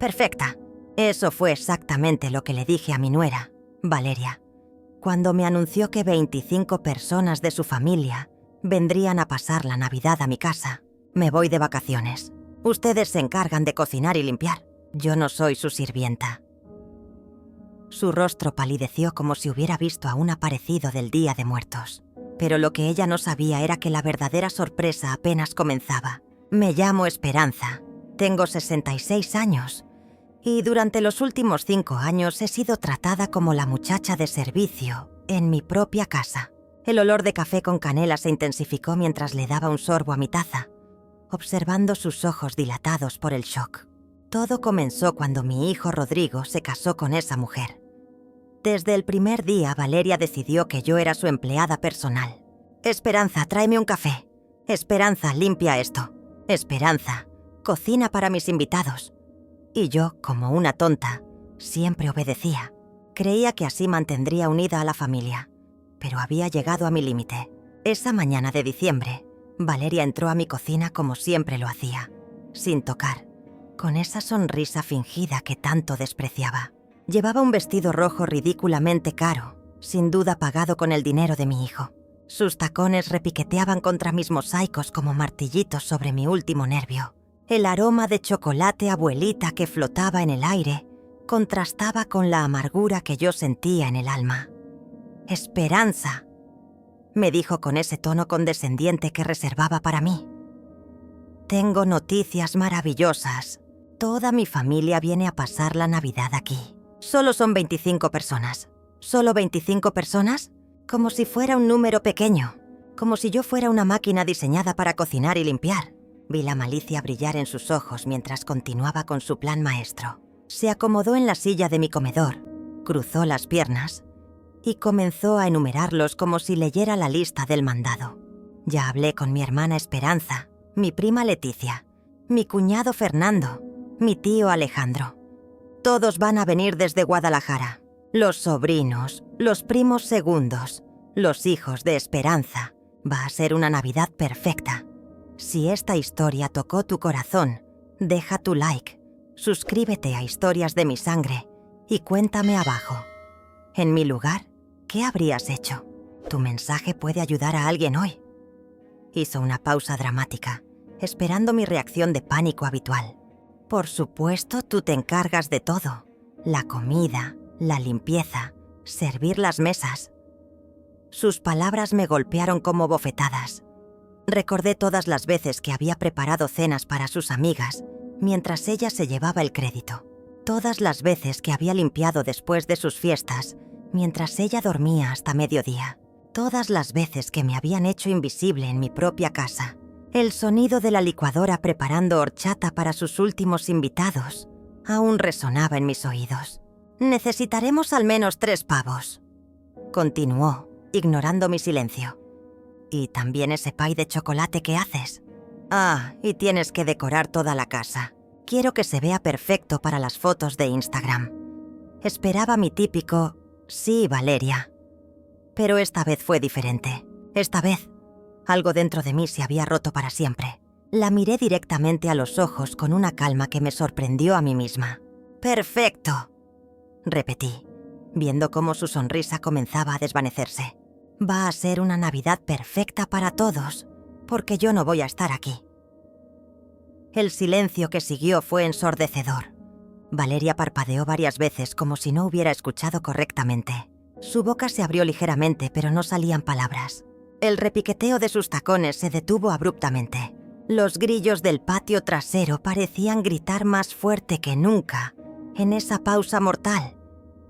Perfecta. Eso fue exactamente lo que le dije a mi nuera, Valeria, cuando me anunció que 25 personas de su familia vendrían a pasar la Navidad a mi casa. Me voy de vacaciones. Ustedes se encargan de cocinar y limpiar. Yo no soy su sirvienta. Su rostro palideció como si hubiera visto a un aparecido del Día de Muertos. Pero lo que ella no sabía era que la verdadera sorpresa apenas comenzaba. Me llamo Esperanza. Tengo 66 años. Y durante los últimos 5 años he sido tratada como la muchacha de servicio en mi propia casa. El olor de café con canela se intensificó mientras le daba un sorbo a mi taza, observando sus ojos dilatados por el shock. Todo comenzó cuando mi hijo Rodrigo se casó con esa mujer. Desde el primer día, Valeria decidió que yo era su empleada personal. Esperanza, tráeme un café. Esperanza, limpia esto. Esperanza, cocina para mis invitados. Y yo, como una tonta, siempre obedecía. Creía que así mantendría unida a la familia, pero había llegado a mi límite. Esa mañana de diciembre, Valeria entró a mi cocina como siempre lo hacía, sin tocar, con esa sonrisa fingida que tanto despreciaba. Llevaba un vestido rojo ridículamente caro, sin duda pagado con el dinero de mi hijo. Sus tacones repiqueteaban contra mis mosaicos como martillitos sobre mi último nervio. El aroma de chocolate abuelita que flotaba en el aire contrastaba con la amargura que yo sentía en el alma. «Esperanza», me dijo con ese tono condescendiente que reservaba para mí. «Tengo noticias maravillosas. Toda mi familia viene a pasar la Navidad aquí. Solo son 25 personas. ¿Solo 25 personas? Como si fuera un número pequeño. Como si yo fuera una máquina diseñada para cocinar y limpiar». Vi la malicia brillar en sus ojos mientras continuaba con su plan maestro. Se acomodó en la silla de mi comedor, cruzó las piernas y comenzó a enumerarlos como si leyera la lista del mandado. Ya hablé con mi hermana Esperanza, mi prima Leticia, mi cuñado Fernando, mi tío Alejandro. Todos van a venir desde Guadalajara. Los sobrinos, los primos segundos, los hijos de Esperanza. Va a ser una Navidad perfecta. Si esta historia tocó tu corazón, deja tu like, suscríbete a Historias de mi Sangre y cuéntame abajo. En mi lugar, ¿qué habrías hecho? Tu mensaje puede ayudar a alguien hoy. Hizo una pausa dramática, esperando mi reacción de pánico habitual. Por supuesto, tú te encargas de todo. La comida, la limpieza, servir las mesas. Sus palabras me golpearon como bofetadas. Recordé todas las veces que había preparado cenas para sus amigas, mientras ella se llevaba el crédito. Todas las veces que había limpiado después de sus fiestas, mientras ella dormía hasta mediodía. Todas las veces que me habían hecho invisible en mi propia casa. El sonido de la licuadora preparando horchata para sus últimos invitados aún resonaba en mis oídos. «Necesitaremos al menos 3 pavos», continuó, ignorando mi silencio. «Y también ese pie de chocolate que haces. Ah, y tienes que decorar toda la casa. Quiero que se vea perfecto para las fotos de Instagram». Esperaba mi típico «sí, Valeria». Pero esta vez fue diferente. Esta vez, algo dentro de mí se había roto para siempre. La miré directamente a los ojos con una calma que me sorprendió a mí misma. «Perfecto», repetí, viendo cómo su sonrisa comenzaba a desvanecerse. «Va a ser una Navidad perfecta para todos, porque yo no voy a estar aquí». El silencio que siguió fue ensordecedor. Valeria parpadeó varias veces como si no hubiera escuchado correctamente. Su boca se abrió ligeramente, pero no salían palabras. El repiqueteo de sus tacones se detuvo abruptamente. Los grillos del patio trasero parecían gritar más fuerte que nunca en esa pausa mortal.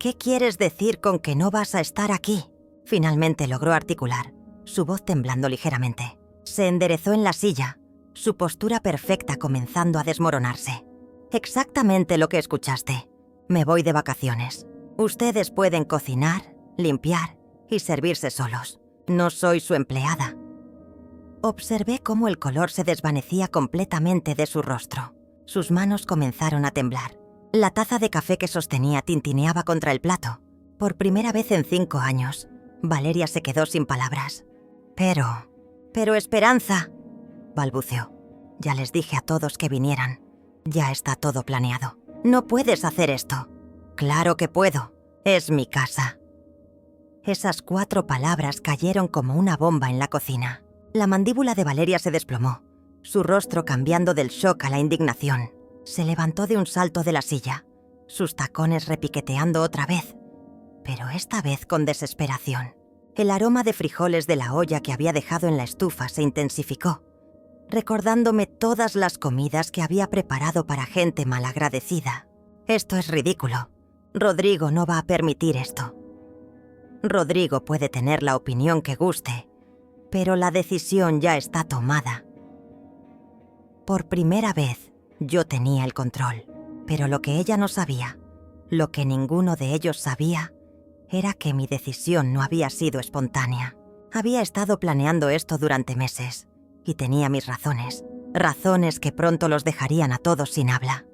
«¿Qué quieres decir con que no vas a estar aquí?». Finalmente logró articular, su voz temblando ligeramente. Se enderezó en la silla, su postura perfecta comenzando a desmoronarse. «Exactamente lo que escuchaste. Me voy de vacaciones. Ustedes pueden cocinar, limpiar y servirse solos. No soy su empleada». Observé cómo el color se desvanecía completamente de su rostro. Sus manos comenzaron a temblar. La taza de café que sostenía tintineaba contra el plato. Por primera vez en 5 años, Valeria se quedó sin palabras. Pero Esperanza», balbuceó. «Ya les dije a todos que vinieran. Ya está todo planeado». No puedes hacer esto. Claro que puedo. Es mi casa. Esas 4 palabras cayeron como una bomba en la cocina. La mandíbula de Valeria se desplomó, su rostro cambiando del shock a la indignación. Se levantó de un salto de la silla, sus tacones repiqueteando otra vez, pero esta vez con desesperación. El aroma de frijoles de la olla que había dejado en la estufa se intensificó, recordándome todas las comidas que había preparado para gente malagradecida. Esto es ridículo. Rodrigo no va a permitir esto. Rodrigo puede tener la opinión que guste, pero la decisión ya está tomada. Por primera vez, yo tenía el control, pero lo que ella no sabía, lo que ninguno de ellos sabía, era que mi decisión no había sido espontánea. Había estado planeando esto durante meses, y tenía mis razones, razones que pronto los dejarían a todos sin habla.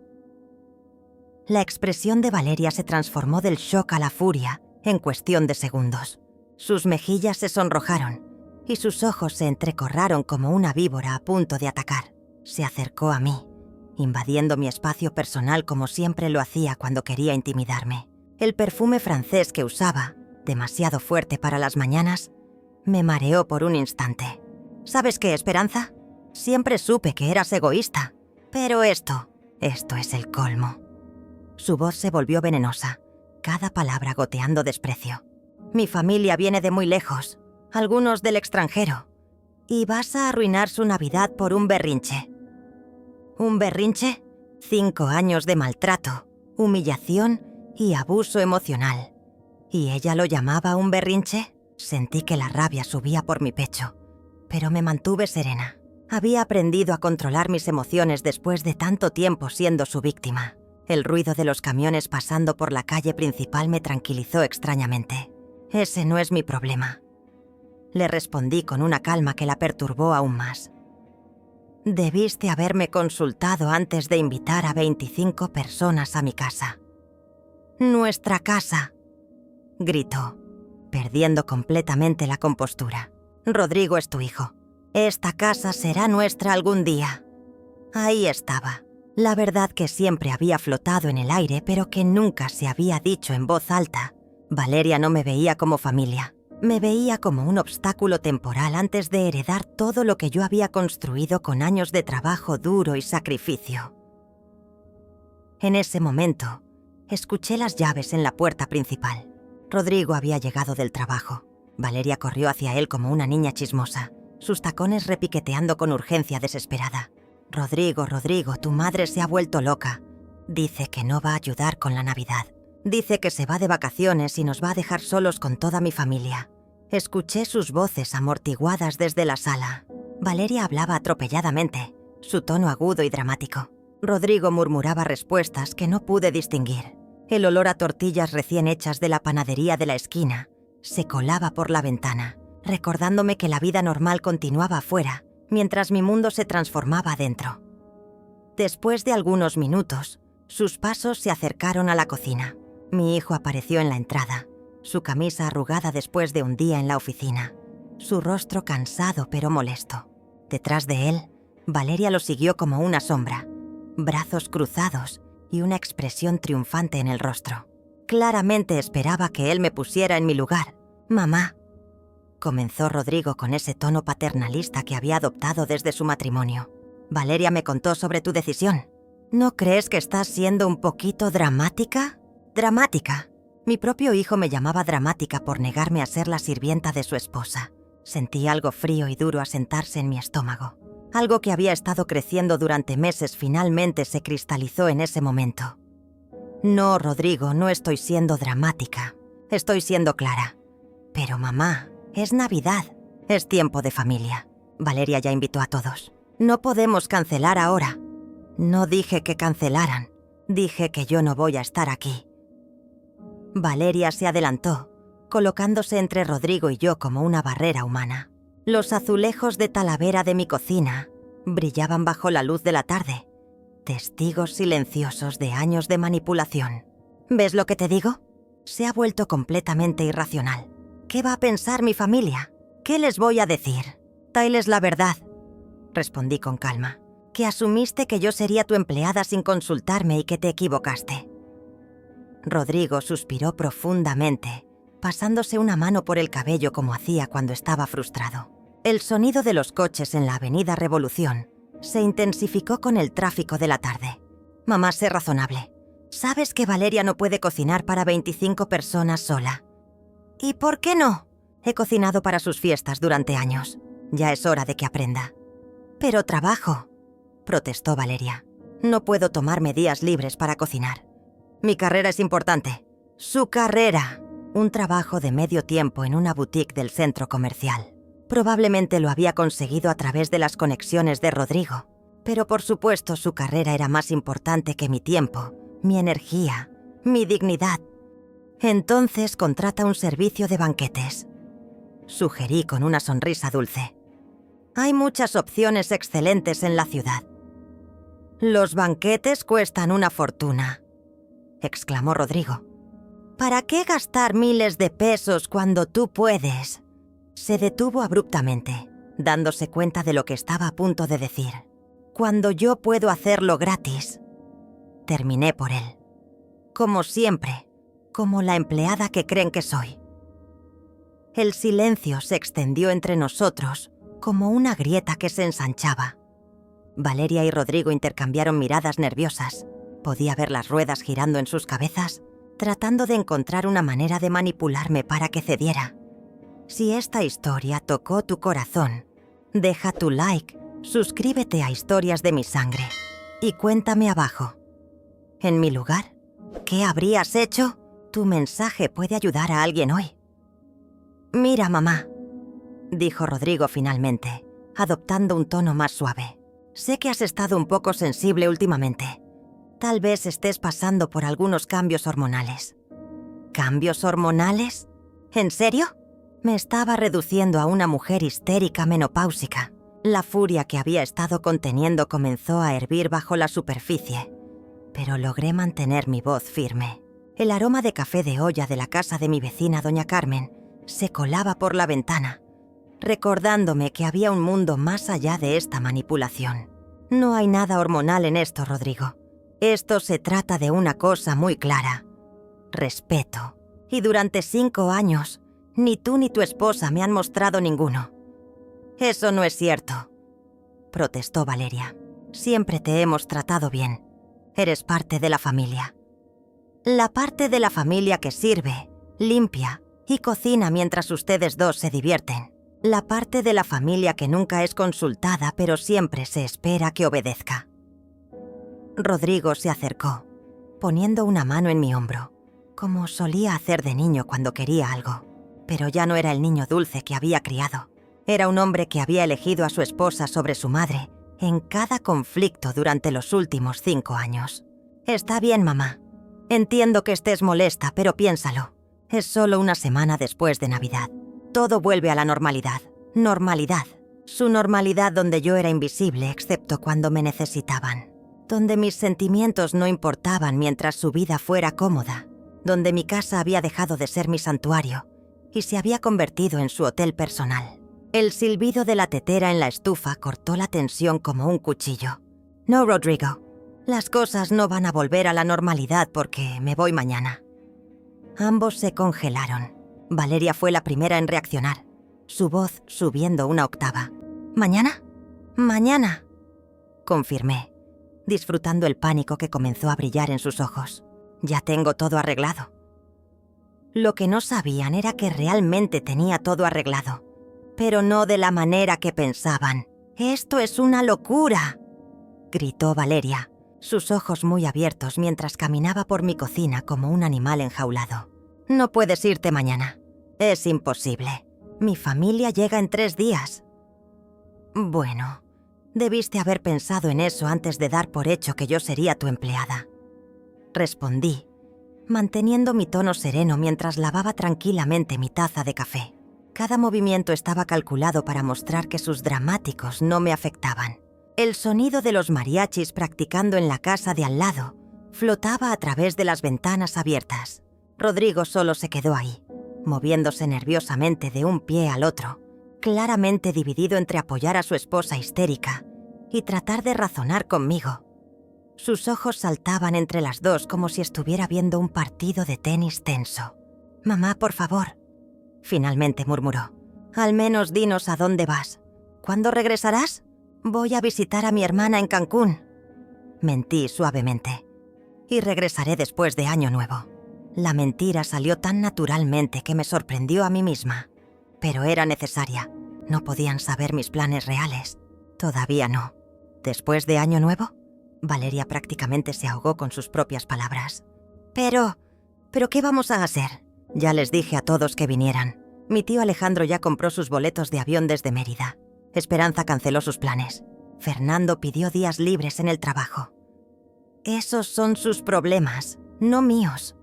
La expresión de Valeria se transformó del shock a la furia en cuestión de segundos. Sus mejillas se sonrojaron y sus ojos se entrecorraron como una víbora a punto de atacar. Se acercó a mí, invadiendo mi espacio personal como siempre lo hacía cuando quería intimidarme. El perfume francés que usaba, demasiado fuerte para las mañanas, me mareó por un instante. ¿Sabes qué, Esperanza? Siempre supe que eras egoísta, pero esto es el colmo. Su voz se volvió venenosa, cada palabra goteando desprecio. Mi familia viene de muy lejos, algunos del extranjero, y vas a arruinar su Navidad por un berrinche. ¿Un berrinche? 5 años de maltrato, humillación y abuso emocional. ¿Y ella lo llamaba un berrinche? Sentí que la rabia subía por mi pecho, pero me mantuve serena. Había aprendido a controlar mis emociones después de tanto tiempo siendo su víctima. El ruido de los camiones pasando por la calle principal me tranquilizó extrañamente. Ese no es mi problema. Le respondí con una calma que la perturbó aún más. Debiste haberme consultado antes de invitar a 25 personas a mi casa. «Nuestra casa», gritó, perdiendo completamente la compostura. «Rodrigo es tu hijo. Esta casa será nuestra algún día». Ahí estaba. La verdad que siempre había flotado en el aire, pero que nunca se había dicho en voz alta. Valeria no me veía como familia. Me veía como un obstáculo temporal antes de heredar todo lo que yo había construido con años de trabajo duro y sacrificio. En ese momento, escuché las llaves en la puerta principal. Rodrigo había llegado del trabajo. Valeria corrió hacia él como una niña chismosa, sus tacones repiqueteando con urgencia desesperada. «Rodrigo, Rodrigo, tu madre se ha vuelto loca. Dice que no va a ayudar con la Navidad. Dice que se va de vacaciones y nos va a dejar solos con toda mi familia». Escuché sus voces amortiguadas desde la sala. Valeria hablaba atropelladamente, su tono agudo y dramático. Rodrigo murmuraba respuestas que no pude distinguir. El olor a tortillas recién hechas de la panadería de la esquina se colaba por la ventana, recordándome que la vida normal continuaba afuera, mientras mi mundo se transformaba adentro. Después de algunos minutos, sus pasos se acercaron a la cocina. Mi hijo apareció en la entrada, su camisa arrugada después de un día en la oficina, su rostro cansado pero molesto. Detrás de él, Valeria lo siguió como una sombra, brazos cruzados y una expresión triunfante en el rostro. Claramente esperaba que él me pusiera en mi lugar. «Mamá», comenzó Rodrigo con ese tono paternalista que había adoptado desde su matrimonio. «Valeria me contó sobre tu decisión. ¿No crees que estás siendo un poquito dramática?» «Dramática». Mi propio hijo me llamaba dramática por negarme a ser la sirvienta de su esposa. Sentí algo frío y duro asentarse en mi estómago. Algo que había estado creciendo durante meses finalmente se cristalizó en ese momento. «No, Rodrigo, no estoy siendo dramática. Estoy siendo clara. Pero mamá, es Navidad. Es tiempo de familia. Valeria ya invitó a todos. No podemos cancelar ahora». «No dije que cancelaran. Dije que yo no voy a estar aquí». Valeria se adelantó, colocándose entre Rodrigo y yo como una barrera humana. Los azulejos de Talavera de mi cocina brillaban bajo la luz de la tarde, testigos silenciosos de años de manipulación. ¿Ves lo que te digo? Se ha vuelto completamente irracional. ¿Qué va a pensar mi familia? ¿Qué les voy a decir? Dailes la verdad, respondí con calma. que asumiste que yo sería tu empleada sin consultarme y que te equivocaste. Rodrigo suspiró profundamente, pasándose una mano por el cabello como hacía cuando estaba frustrado. El sonido de los coches en la avenida Revolución se intensificó con el tráfico de la tarde. Mamá, sé razonable. Sabes que Valeria no puede cocinar para 25 personas sola. ¿Y por qué no? He cocinado para sus fiestas durante años. Ya es hora de que aprenda. Pero trabajo, protestó Valeria. No puedo tomarme días libres para cocinar. Mi carrera es importante. Su carrera. Un trabajo de medio tiempo en una boutique del centro comercial. Probablemente lo había conseguido a través de las conexiones de Rodrigo. Pero por supuesto su carrera era más importante que mi tiempo, mi energía, mi dignidad. Entonces contrata un servicio de banquetes. Sugerí con una sonrisa dulce. Hay muchas opciones excelentes en la ciudad. Los banquetes cuestan una fortuna, exclamó Rodrigo. ¿Para qué gastar miles de pesos cuando tú puedes? Se detuvo abruptamente, dándose cuenta de lo que estaba a punto de decir. Cuando yo puedo hacerlo gratis. Terminé por él. Como siempre, como la empleada que creen que soy. El silencio se extendió entre nosotros como una grieta que se ensanchaba. Valeria y Rodrigo intercambiaron miradas nerviosas. Podía ver las ruedas girando en sus cabezas, tratando de encontrar una manera de manipularme para que cediera. Si esta historia tocó tu corazón, deja tu like, suscríbete a Historias de mi Sangre y cuéntame abajo. En mi lugar, ¿qué habrías hecho? Tu mensaje puede ayudar a alguien hoy. Mira, mamá, dijo Rodrigo finalmente, adoptando un tono más suave. Sé que has estado un poco sensible últimamente. Tal vez estés pasando por algunos cambios hormonales. ¿Cambios hormonales? ¿En serio? Me estaba reduciendo a una mujer histérica menopáusica. La furia que había estado conteniendo comenzó a hervir bajo la superficie, pero logré mantener mi voz firme. El aroma de café de olla de la casa de mi vecina doña Carmen se colaba por la ventana, recordándome que había un mundo más allá de esta manipulación. No hay nada hormonal en esto, Rodrigo. Esto se trata de una cosa muy clara: respeto. Y durante 5 años, ni tú ni tu esposa me han mostrado ninguno. Eso no es cierto, protestó Valeria. Siempre te hemos tratado bien. Eres parte de la familia. La parte de la familia que sirve, limpia y cocina mientras ustedes dos se divierten. La parte de la familia que nunca es consultada, pero siempre se espera que obedezca. Rodrigo se acercó, poniendo una mano en mi hombro, como solía hacer de niño cuando quería algo. Pero ya no era el niño dulce que había criado. Era un hombre que había elegido a su esposa sobre su madre en cada conflicto durante los últimos 5 años. Está bien, mamá. Entiendo que estés molesta, pero piénsalo. Es solo una semana después de Navidad. Todo vuelve a la normalidad. Normalidad. Su normalidad donde yo era invisible excepto cuando me necesitaban. Donde mis sentimientos no importaban mientras su vida fuera cómoda. Donde mi casa había dejado de ser mi santuario y se había convertido en su hotel personal. El silbido de la tetera en la estufa cortó la tensión como un cuchillo. No, Rodrigo. Las cosas no van a volver a la normalidad porque me voy mañana. Ambos se congelaron. Valeria fue la primera en reaccionar, su voz subiendo una octava. ¿Mañana? Mañana, confirmé, disfrutando el pánico que comenzó a brillar en sus ojos. Ya tengo todo arreglado. Lo que no sabían era que realmente tenía todo arreglado, pero no de la manera que pensaban. «¡Esto es una locura!», gritó Valeria, sus ojos muy abiertos mientras caminaba por mi cocina como un animal enjaulado. «No puedes irte mañana. Es imposible. Mi familia llega en 3 días». «Bueno, debiste haber pensado en eso antes de dar por hecho que yo sería tu empleada», respondí, manteniendo mi tono sereno mientras lavaba tranquilamente mi taza de café. Cada movimiento estaba calculado para mostrar que sus dramáticos no me afectaban. El sonido de los mariachis practicando en la casa de al lado flotaba a través de las ventanas abiertas. Rodrigo solo se quedó ahí, moviéndose nerviosamente de un pie al otro, claramente dividido entre apoyar a su esposa histérica y tratar de razonar conmigo. Sus ojos saltaban entre las dos como si estuviera viendo un partido de tenis tenso. «Mamá, por favor», finalmente murmuró. «Al menos dinos a dónde vas. ¿Cuándo regresarás?» «Voy a visitar a mi hermana en Cancún», mentí suavemente. «Y regresaré después de Año Nuevo». La mentira salió tan naturalmente que me sorprendió a mí misma. Pero era necesaria. No podían saber mis planes reales. Todavía no. ¿Después de Año Nuevo? Valeria prácticamente se ahogó con sus propias palabras. ¿Pero qué vamos a hacer? Ya les dije a todos que vinieran. Mi tío Alejandro ya compró sus boletos de avión desde Mérida. Esperanza canceló sus planes. Fernando pidió días libres en el trabajo. Esos son sus problemas, no míos.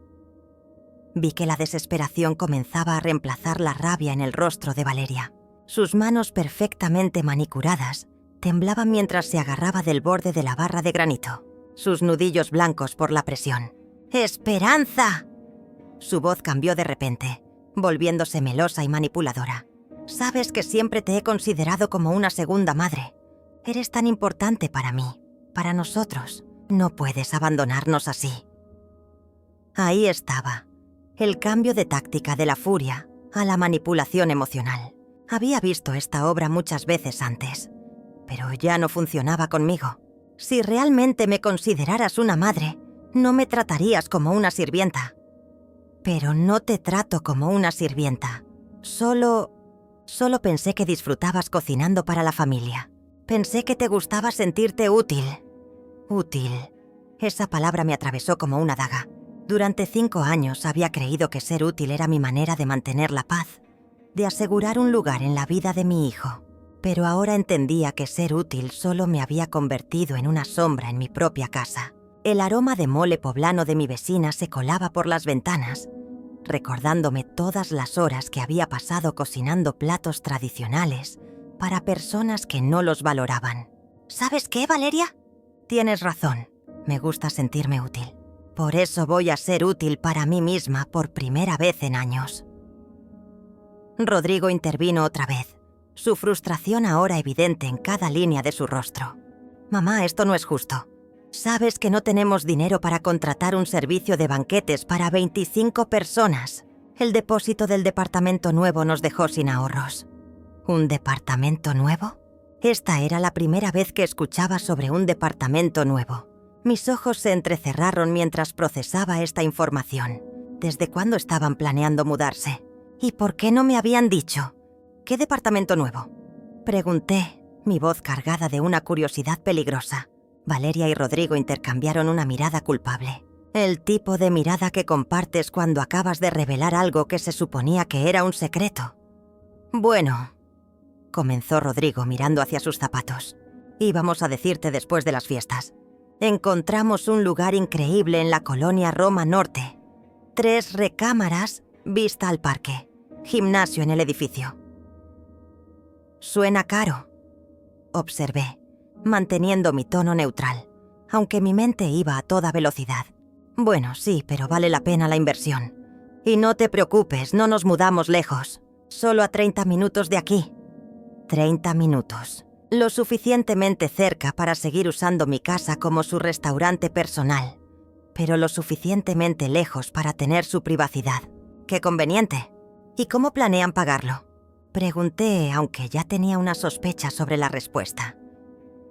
Vi que la desesperación comenzaba a reemplazar la rabia en el rostro de Valeria. Sus manos perfectamente manicuradas temblaban mientras se agarraba del borde de la barra de granito, sus nudillos blancos por la presión. ¡Esperanza! Su voz cambió de repente, volviéndose melosa y manipuladora. Sabes que siempre te he considerado como una segunda madre. Eres tan importante para mí, para nosotros. No puedes abandonarnos así. Ahí estaba. El cambio de táctica de la furia a la manipulación emocional. Había visto esta obra muchas veces antes, pero ya no funcionaba conmigo. Si realmente me consideraras una madre, no me tratarías como una sirvienta. Pero no te trato como una sirvienta. Solo pensé que disfrutabas cocinando para la familia. Pensé que te gustaba sentirte útil. Útil. Esa palabra me atravesó como una daga. Durante 5 años había creído que ser útil era mi manera de mantener la paz, de asegurar un lugar en la vida de mi hijo. Pero ahora entendía que ser útil solo me había convertido en una sombra en mi propia casa. El aroma de mole poblano de mi vecina se colaba por las ventanas, recordándome todas las horas que había pasado cocinando platos tradicionales para personas que no los valoraban. ¿Sabes qué, Valeria? Tienes razón. Me gusta sentirme útil. Por eso voy a ser útil para mí misma por primera vez en años. Rodrigo intervino otra vez, su frustración ahora evidente en cada línea de su rostro. «Mamá, esto no es justo. Sabes que no tenemos dinero para contratar un servicio de banquetes para 25 personas. El depósito del departamento nuevo nos dejó sin ahorros». ¿Un departamento nuevo? Esta era la primera vez que escuchaba sobre un departamento nuevo. Mis ojos se entrecerraron mientras procesaba esta información. ¿Desde cuándo estaban planeando mudarse? ¿Y por qué no me habían dicho? ¿Qué departamento nuevo? Pregunté, mi voz cargada de una curiosidad peligrosa. Valeria y Rodrigo intercambiaron una mirada culpable. El tipo de mirada que compartes cuando acabas de revelar algo que se suponía que era un secreto. «Bueno», comenzó Rodrigo mirando hacia sus zapatos. «Íbamos a decirte después de las fiestas. Encontramos un lugar increíble en la colonia Roma Norte. 3 recámaras, vista al parque, gimnasio en el edificio». «Suena caro», observé, manteniendo mi tono neutral, aunque mi mente iba a toda velocidad. «Bueno, sí, pero vale la pena la inversión. Y no te preocupes, no nos mudamos lejos, solo a 30 minutos de aquí». 30 minutos. Lo suficientemente cerca para seguir usando mi casa como su restaurante personal, pero lo suficientemente lejos para tener su privacidad. ¡Qué conveniente! ¿Y cómo planean pagarlo? Pregunté, aunque ya tenía una sospecha sobre la respuesta.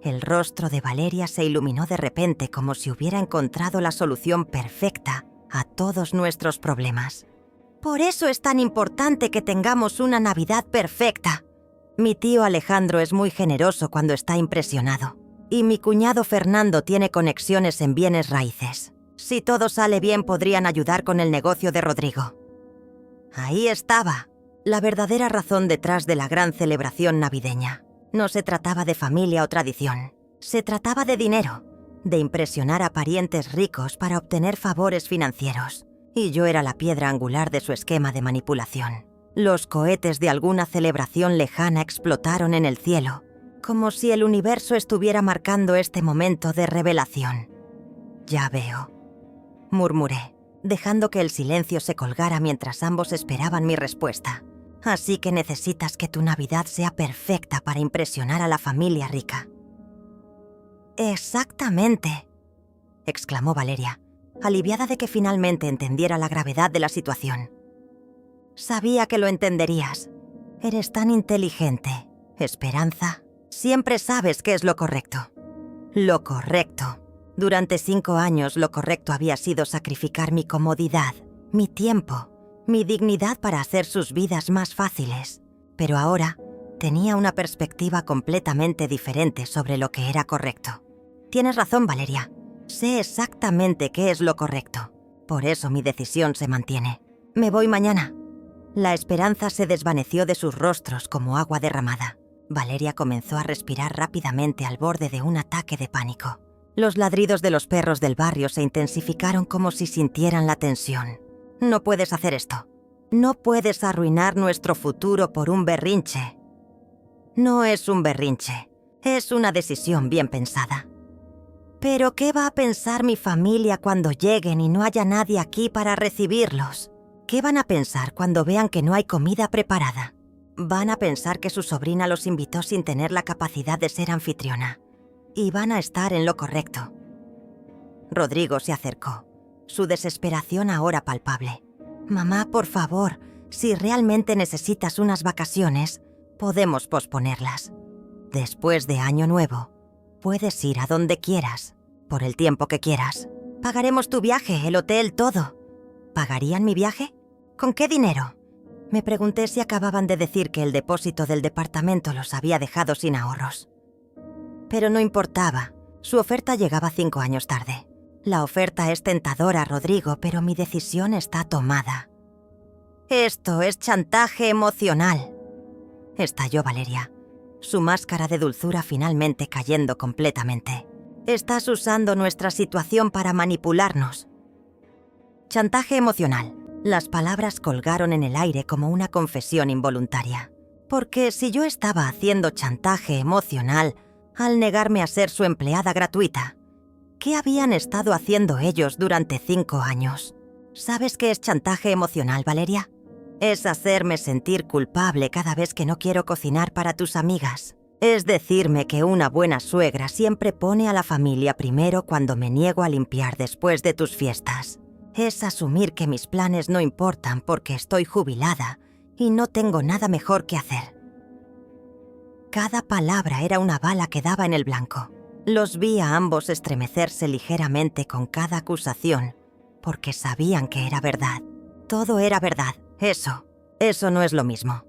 El rostro de Valeria se iluminó de repente como si hubiera encontrado la solución perfecta a todos nuestros problemas. «Por eso es tan importante que tengamos una Navidad perfecta. Mi tío Alejandro es muy generoso cuando está impresionado. Y mi cuñado Fernando tiene conexiones en bienes raíces. Si todo sale bien, podrían ayudar con el negocio de Rodrigo». Ahí estaba, la verdadera razón detrás de la gran celebración navideña. No se trataba de familia o tradición. Se trataba de dinero, de impresionar a parientes ricos para obtener favores financieros. Y yo era la piedra angular de su esquema de manipulación. Los cohetes de alguna celebración lejana explotaron en el cielo, como si el universo estuviera marcando este momento de revelación. «Ya veo», murmuré, dejando que el silencio se colgara mientras ambos esperaban mi respuesta. «Así que necesitas que tu Navidad sea perfecta para impresionar a la familia rica». Exactamente, exclamó Valeria, aliviada de que finalmente entendiera la gravedad de la situación. Sabía que lo entenderías. Eres tan inteligente. Esperanza, siempre sabes qué es lo correcto. Lo correcto. Durante 5 años lo correcto había sido sacrificar mi comodidad, mi tiempo, mi dignidad para hacer sus vidas más fáciles. Pero ahora tenía una perspectiva completamente diferente sobre lo que era correcto. Tienes razón, Valeria. Sé exactamente qué es lo correcto. Por eso mi decisión se mantiene. Me voy mañana. La esperanza se desvaneció de sus rostros como agua derramada. Valeria comenzó a respirar rápidamente al borde de un ataque de pánico. Los ladridos de los perros del barrio se intensificaron como si sintieran la tensión. No puedes hacer esto. No puedes arruinar nuestro futuro por un berrinche. No es un berrinche. Es una decisión bien pensada. ¿Pero qué va a pensar mi familia cuando lleguen y no haya nadie aquí para recibirlos? ¿Qué van a pensar cuando vean que no hay comida preparada? Van a pensar que su sobrina los invitó sin tener la capacidad de ser anfitriona. Y van a estar en lo correcto. Rodrigo se acercó, su desesperación ahora palpable. Mamá, por favor, si realmente necesitas unas vacaciones, podemos posponerlas. Después de Año Nuevo, puedes ir a donde quieras, por el tiempo que quieras. Pagaremos tu viaje, el hotel, todo. ¿Pagarían mi viaje? ¿Con qué dinero? Me pregunté si acababan de decir que el depósito del departamento los había dejado sin ahorros. Pero no importaba, su oferta llegaba 5 años tarde. La oferta es tentadora, Rodrigo, pero mi decisión está tomada. Esto es chantaje emocional, estalló Valeria, su máscara de dulzura finalmente cayendo completamente. Estás usando nuestra situación para manipularnos. Chantaje emocional. Las palabras colgaron en el aire como una confesión involuntaria. Porque si yo estaba haciendo chantaje emocional al negarme a ser su empleada gratuita, ¿qué habían estado haciendo ellos durante 5 años? ¿Sabes qué es chantaje emocional, Valeria? Es hacerme sentir culpable cada vez que no quiero cocinar para tus amigas. Es decirme que una buena suegra siempre pone a la familia primero cuando me niego a limpiar después de tus fiestas. Es asumir que mis planes no importan porque estoy jubilada y no tengo nada mejor que hacer. Cada palabra era una bala que daba en el blanco. Los vi a ambos estremecerse ligeramente con cada acusación, porque sabían que era verdad. Todo era verdad. Eso no es lo mismo,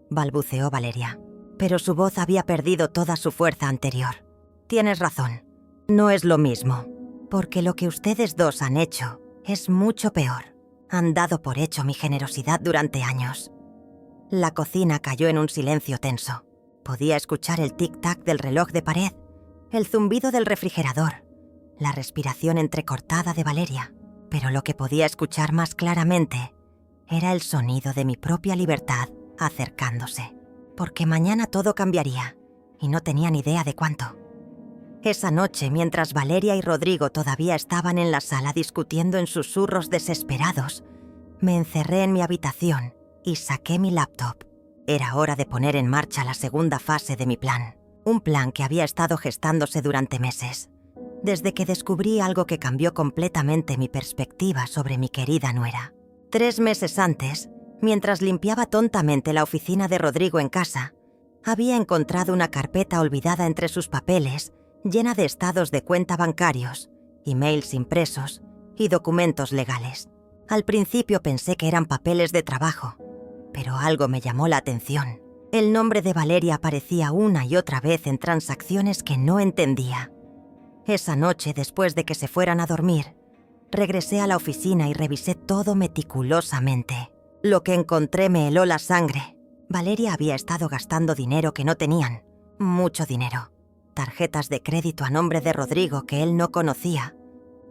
balbuceó Valeria, pero su voz había perdido toda su fuerza anterior. Tienes razón, no es lo mismo, porque lo que ustedes dos han hecho es mucho peor. Han dado por hecho mi generosidad durante años. La cocina cayó en un silencio tenso. Podía escuchar el tic-tac del reloj de pared, el zumbido del refrigerador, la respiración entrecortada de Valeria, pero lo que podía escuchar más claramente era el sonido de mi propia libertad acercándose, porque mañana todo cambiaría, y no tenía ni idea de cuánto. Esa noche, mientras Valeria y Rodrigo todavía estaban en la sala discutiendo en susurros desesperados, me encerré en mi habitación y saqué mi laptop. Era hora de poner en marcha la segunda fase de mi plan, un plan que había estado gestándose durante meses, desde que descubrí algo que cambió completamente mi perspectiva sobre mi querida nuera. 3 meses antes, mientras limpiaba tontamente la oficina de Rodrigo en casa, había encontrado una carpeta olvidada entre sus papeles, llena de estados de cuenta bancarios, emails impresos y documentos legales. Al principio pensé que eran papeles de trabajo, pero algo me llamó la atención. El nombre de Valeria aparecía una y otra vez en transacciones que no entendía. Esa noche, después de que se fueran a dormir, regresé a la oficina y revisé todo meticulosamente. Lo que encontré me heló la sangre. Valeria había estado gastando dinero que no tenían, mucho dinero. Tarjetas de crédito a nombre de Rodrigo que él no conocía,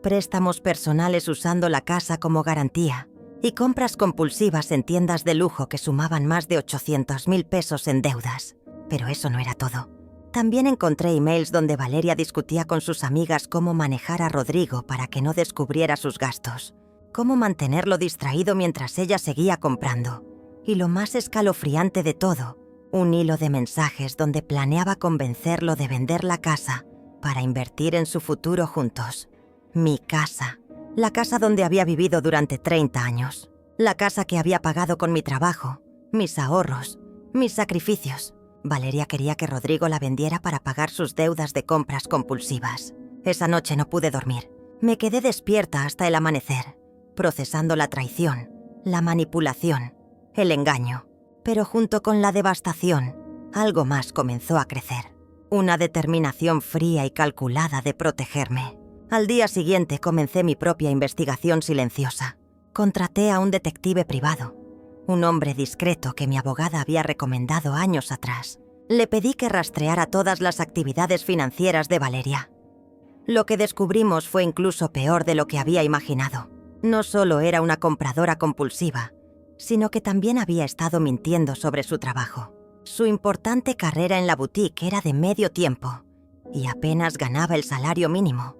préstamos personales usando la casa como garantía y compras compulsivas en tiendas de lujo que sumaban más de 800.000 pesos en deudas. Pero eso no era todo. También encontré emails donde Valeria discutía con sus amigas cómo manejar a Rodrigo para que no descubriera sus gastos, cómo mantenerlo distraído mientras ella seguía comprando. Y lo más escalofriante de todo, un hilo de mensajes donde planeaba convencerlo de vender la casa para invertir en su futuro juntos. Mi casa. La casa donde había vivido durante 30 años. La casa que había pagado con mi trabajo, mis ahorros, mis sacrificios. Valeria quería que Rodrigo la vendiera para pagar sus deudas de compras compulsivas. Esa noche no pude dormir. Me quedé despierta hasta el amanecer, procesando la traición, la manipulación, el engaño. Pero junto con la devastación, algo más comenzó a crecer. Una determinación fría y calculada de protegerme. Al día siguiente comencé mi propia investigación silenciosa. Contraté a un detective privado, un hombre discreto que mi abogada había recomendado años atrás. Le pedí que rastreara todas las actividades financieras de Valeria. Lo que descubrimos fue incluso peor de lo que había imaginado. No solo era una compradora compulsiva, sino que también había estado mintiendo sobre su trabajo. Su importante carrera en la boutique era de medio tiempo y apenas ganaba el salario mínimo,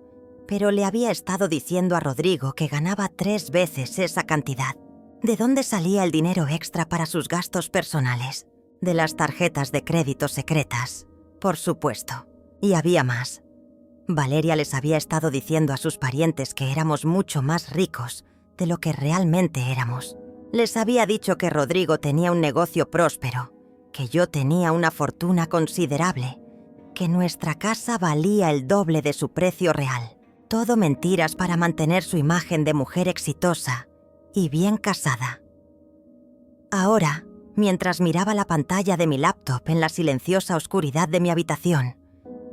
pero le había estado diciendo a Rodrigo que ganaba 3 veces esa cantidad. ¿De dónde salía el dinero extra para sus gastos personales? De las tarjetas de crédito secretas, por supuesto. Y había más. Valeria les había estado diciendo a sus parientes que éramos mucho más ricos de lo que realmente éramos. Les había dicho que Rodrigo tenía un negocio próspero, que yo tenía una fortuna considerable, que nuestra casa valía el doble de su precio real. Todo mentiras para mantener su imagen de mujer exitosa y bien casada. Ahora, mientras miraba la pantalla de mi laptop en la silenciosa oscuridad de mi habitación,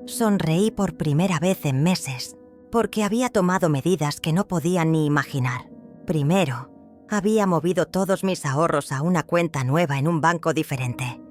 sonreí por primera vez en meses, porque había tomado medidas que no podía ni imaginar. Primero, había movido todos mis ahorros a una cuenta nueva en un banco diferente.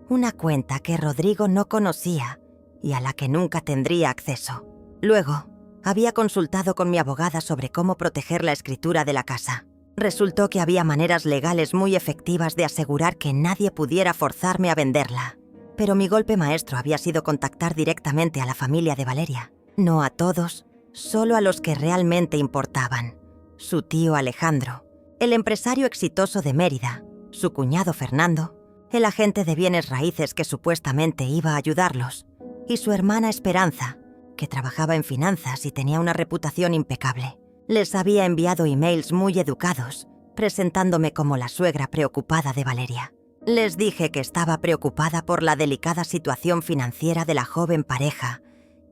Una cuenta que Rodrigo no conocía y a la que nunca tendría acceso. Luego, había consultado con mi abogada sobre cómo proteger la escritura de la casa. Resultó que había maneras legales muy efectivas de asegurar que nadie pudiera forzarme a venderla. Pero mi golpe maestro había sido contactar directamente a la familia de Valeria. No a todos, solo a los que realmente importaban. Su tío Alejandro, el empresario exitoso de Mérida, su cuñado Fernando, el agente de bienes raíces que supuestamente iba a ayudarlos, y su hermana Esperanza, que trabajaba en finanzas y tenía una reputación impecable. Les había enviado emails muy educados, presentándome como la suegra preocupada de Valeria. Les dije que estaba preocupada por la delicada situación financiera de la joven pareja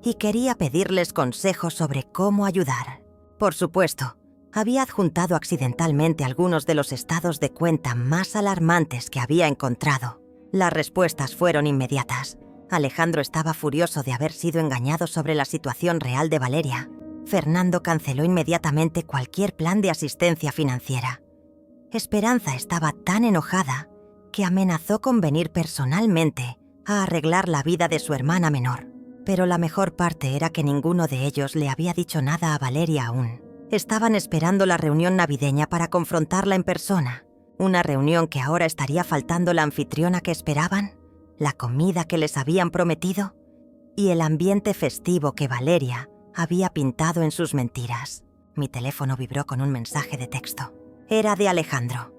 y quería pedirles consejos sobre cómo ayudar. Por supuesto, había adjuntado accidentalmente algunos de los estados de cuenta más alarmantes que había encontrado. Las respuestas fueron inmediatas. Alejandro estaba furioso de haber sido engañado sobre la situación real de Valeria. Fernando canceló inmediatamente cualquier plan de asistencia financiera. Esperanza estaba tan enojada que amenazó con venir personalmente a arreglar la vida de su hermana menor. Pero la mejor parte era que ninguno de ellos le había dicho nada a Valeria aún. Estaban esperando la reunión navideña para confrontarla en persona. Una reunión que ahora estaría faltando la anfitriona que esperaban, la comida que les habían prometido y el ambiente festivo que Valeria había pintado en sus mentiras. Mi teléfono vibró con un mensaje de texto. Era de Alejandro.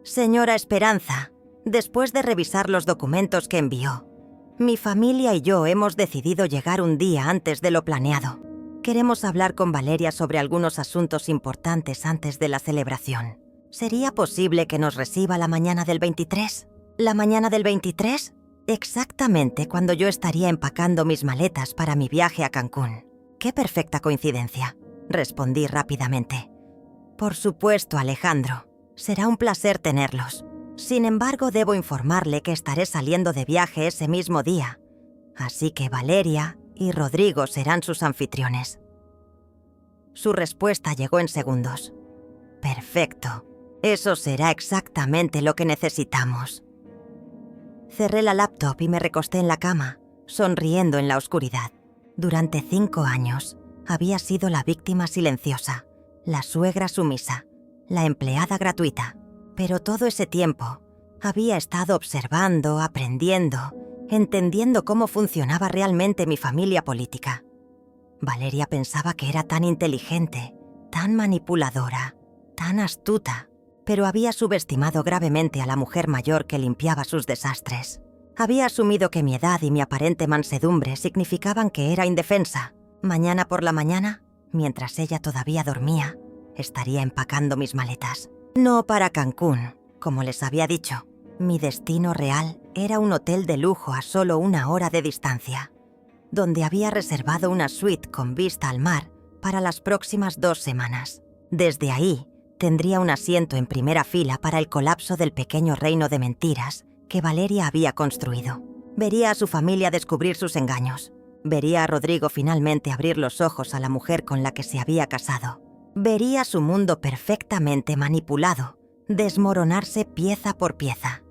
Señora Esperanza, después de revisar los documentos que envió, mi familia y yo hemos decidido llegar un día antes de lo planeado. Queremos hablar con Valeria sobre algunos asuntos importantes antes de la celebración. ¿Sería posible que nos reciba la mañana del 23? ¿La mañana del 23? Exactamente cuando yo estaría empacando mis maletas para mi viaje a Cancún. ¡Qué perfecta coincidencia!, respondí rápidamente. Por supuesto, Alejandro. Será un placer tenerlos. Sin embargo, debo informarle que estaré saliendo de viaje ese mismo día. Así que Valeria y Rodrigo serán sus anfitriones. Su respuesta llegó en segundos. Perfecto. Eso será exactamente lo que necesitamos. Cerré la laptop y me recosté en la cama, sonriendo en la oscuridad. Durante 5 años, había sido la víctima silenciosa, la suegra sumisa, la empleada gratuita. Pero todo ese tiempo, había estado observando, aprendiendo, entendiendo cómo funcionaba realmente mi familia política. Valeria pensaba que era tan inteligente, tan manipuladora, tan astuta, pero había subestimado gravemente a la mujer mayor que limpiaba sus desastres. Había asumido que mi edad y mi aparente mansedumbre significaban que era indefensa. Mañana por la mañana, mientras ella todavía dormía, estaría empacando mis maletas. No para Cancún, como les había dicho. Mi destino real era un hotel de lujo a solo 1 hora de distancia, donde había reservado una suite con vista al mar para las próximas 2 semanas. Desde ahí, tendría un asiento en primera fila para el colapso del pequeño reino de mentiras que Valeria había construido. Vería a su familia descubrir sus engaños. Vería a Rodrigo finalmente abrir los ojos a la mujer con la que se había casado. Vería su mundo perfectamente manipulado desmoronarse pieza por pieza.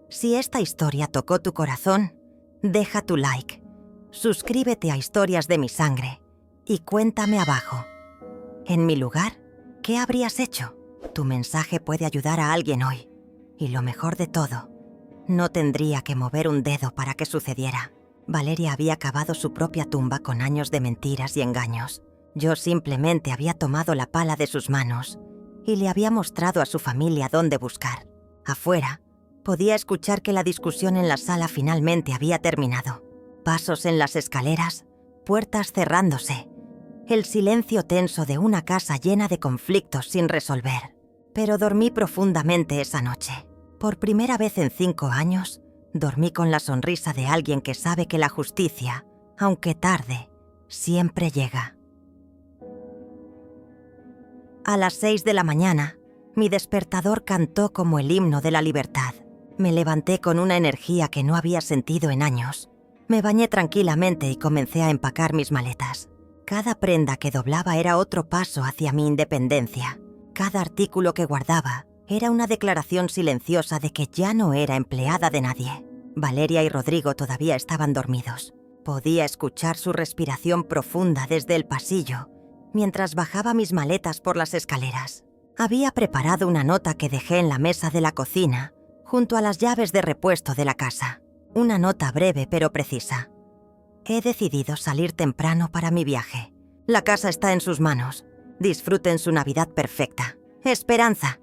Si esta historia tocó tu corazón, deja tu like, suscríbete a Historias de mi Sangre y cuéntame abajo. En mi lugar, ¿qué habrías hecho? Tu mensaje puede ayudar a alguien hoy. Y lo mejor de todo, no tendría que mover un dedo para que sucediera. Valeria había cavado su propia tumba con años de mentiras y engaños. Yo simplemente había tomado la pala de sus manos y le había mostrado a su familia dónde buscar. Afuera, podía escuchar que la discusión en la sala finalmente había terminado. Pasos en las escaleras, puertas cerrándose. El silencio tenso de una casa llena de conflictos sin resolver. Pero dormí profundamente esa noche. Por primera vez en 5 años, dormí con la sonrisa de alguien que sabe que la justicia, aunque tarde, siempre llega. A las 6 de la mañana, mi despertador cantó como el himno de la libertad. Me levanté con una energía que no había sentido en años. Me bañé tranquilamente y comencé a empacar mis maletas. Cada prenda que doblaba era otro paso hacia mi independencia. Cada artículo que guardaba era una declaración silenciosa de que ya no era empleada de nadie. Valeria y Rodrigo todavía estaban dormidos. Podía escuchar su respiración profunda desde el pasillo mientras bajaba mis maletas por las escaleras. Había preparado una nota que dejé en la mesa de la cocina, junto a las llaves de repuesto de la casa. Una nota breve pero precisa. He decidido salir temprano para mi viaje. La casa está en sus manos. Disfruten su Navidad perfecta. Esperanza.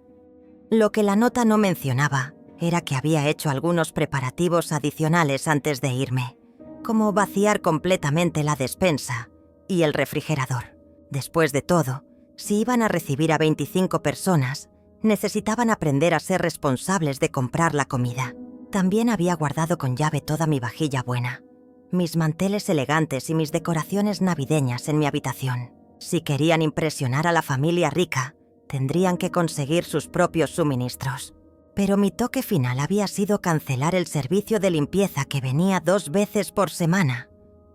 Lo que la nota no mencionaba era que había hecho algunos preparativos adicionales antes de irme, como vaciar completamente la despensa y el refrigerador. Después de todo, si iban a recibir a 25 personas, necesitaban aprender a ser responsables de comprar la comida. También había guardado con llave toda mi vajilla buena, mis manteles elegantes y mis decoraciones navideñas en mi habitación. Si querían impresionar a la familia rica, tendrían que conseguir sus propios suministros. Pero mi toque final había sido cancelar el servicio de limpieza que venía 2 veces por semana,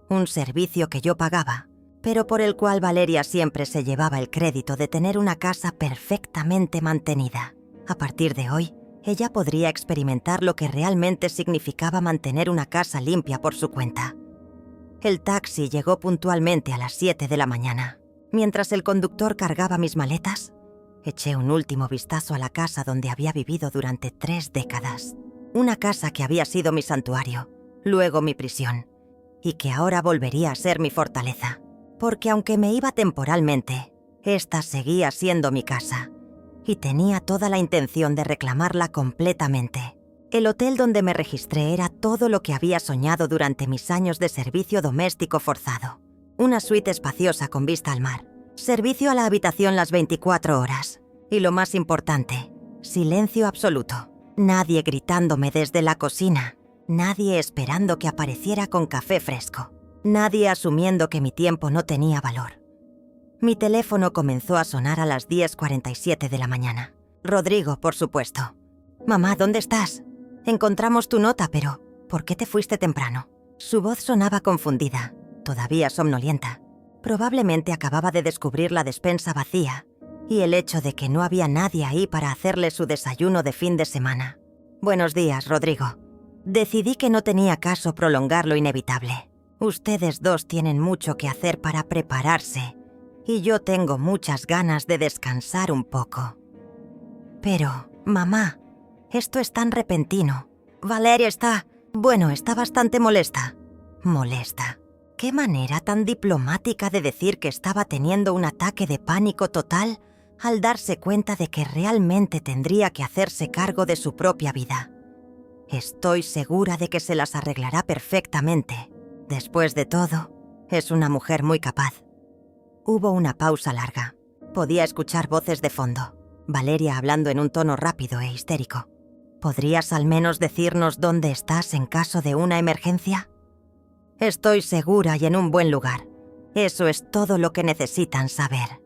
un servicio que yo pagaba, pero por el cual Valeria siempre se llevaba el crédito de tener una casa perfectamente mantenida. A partir de hoy, ella podría experimentar lo que realmente significaba mantener una casa limpia por su cuenta. El taxi llegó puntualmente a las 7 de la mañana. Mientras el conductor cargaba mis maletas, eché un último vistazo a la casa donde había vivido durante 3 décadas. Una casa que había sido mi santuario, luego mi prisión, y que ahora volvería a ser mi fortaleza. Porque aunque me iba temporalmente, esta seguía siendo mi casa, y tenía toda la intención de reclamarla completamente. El hotel donde me registré era todo lo que había soñado durante mis años de servicio doméstico forzado. Una suite espaciosa con vista al mar, servicio a la habitación las 24 horas, y lo más importante, silencio absoluto. Nadie gritándome desde la cocina, nadie esperando que apareciera con café fresco. Nadie asumiendo que mi tiempo no tenía valor. Mi teléfono comenzó a sonar a las 10:47 de la mañana. Rodrigo, por supuesto. «Mamá, ¿dónde estás? Encontramos tu nota, pero ¿por qué te fuiste temprano?» Su voz sonaba confundida, todavía somnolienta. Probablemente acababa de descubrir la despensa vacía y el hecho de que no había nadie ahí para hacerle su desayuno de fin de semana. «Buenos días, Rodrigo. Decidí que no tenía caso prolongar lo inevitable. Ustedes dos tienen mucho que hacer para prepararse y yo tengo muchas ganas de descansar un poco. Pero, mamá, esto es tan repentino. Valeria está bastante molesta. ¿Molesta? ¿Qué manera tan diplomática de decir que estaba teniendo un ataque de pánico total al darse cuenta de que realmente tendría que hacerse cargo de su propia vida? Estoy segura de que se las arreglará perfectamente. Después de todo, es una mujer muy capaz. Hubo una pausa larga. Podía escuchar voces de fondo. Valeria hablando en un tono rápido e histérico. ¿Podrías al menos decirnos dónde estás en caso de una emergencia? Estoy segura y en un buen lugar. Eso es todo lo que necesitan saber.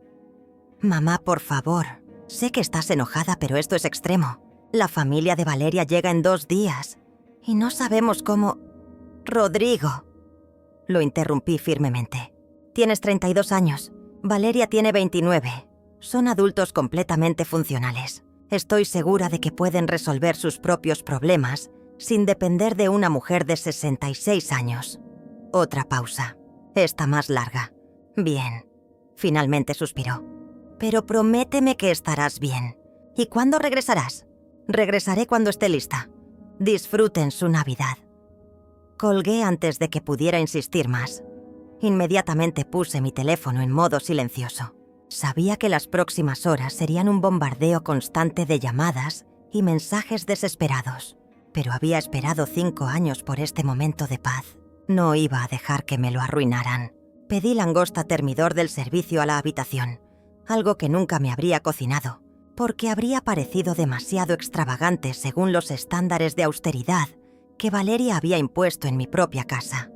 Mamá, por favor. Sé que estás enojada, pero esto es extremo. La familia de Valeria llega en 2 días. Y no sabemos cómo... Rodrigo. Lo interrumpí firmemente. Tienes 32 años. Valeria tiene 29. Son adultos completamente funcionales. Estoy segura de que pueden resolver sus propios problemas sin depender de una mujer de 66 años. Otra pausa. Esta más larga. Bien. Finalmente suspiró. Pero prométeme que estarás bien. ¿Y cuándo regresarás? Regresaré cuando esté lista. Disfruten su Navidad. Colgué antes de que pudiera insistir más. Inmediatamente puse mi teléfono en modo silencioso. Sabía que las próximas horas serían un bombardeo constante de llamadas y mensajes desesperados, pero había esperado 5 años por este momento de paz. No iba a dejar que me lo arruinaran. Pedí langosta termidor del servicio a la habitación, algo que nunca me habría cocinado, porque habría parecido demasiado extravagante según los estándares de austeridad que Valeria había impuesto en mi propia casa.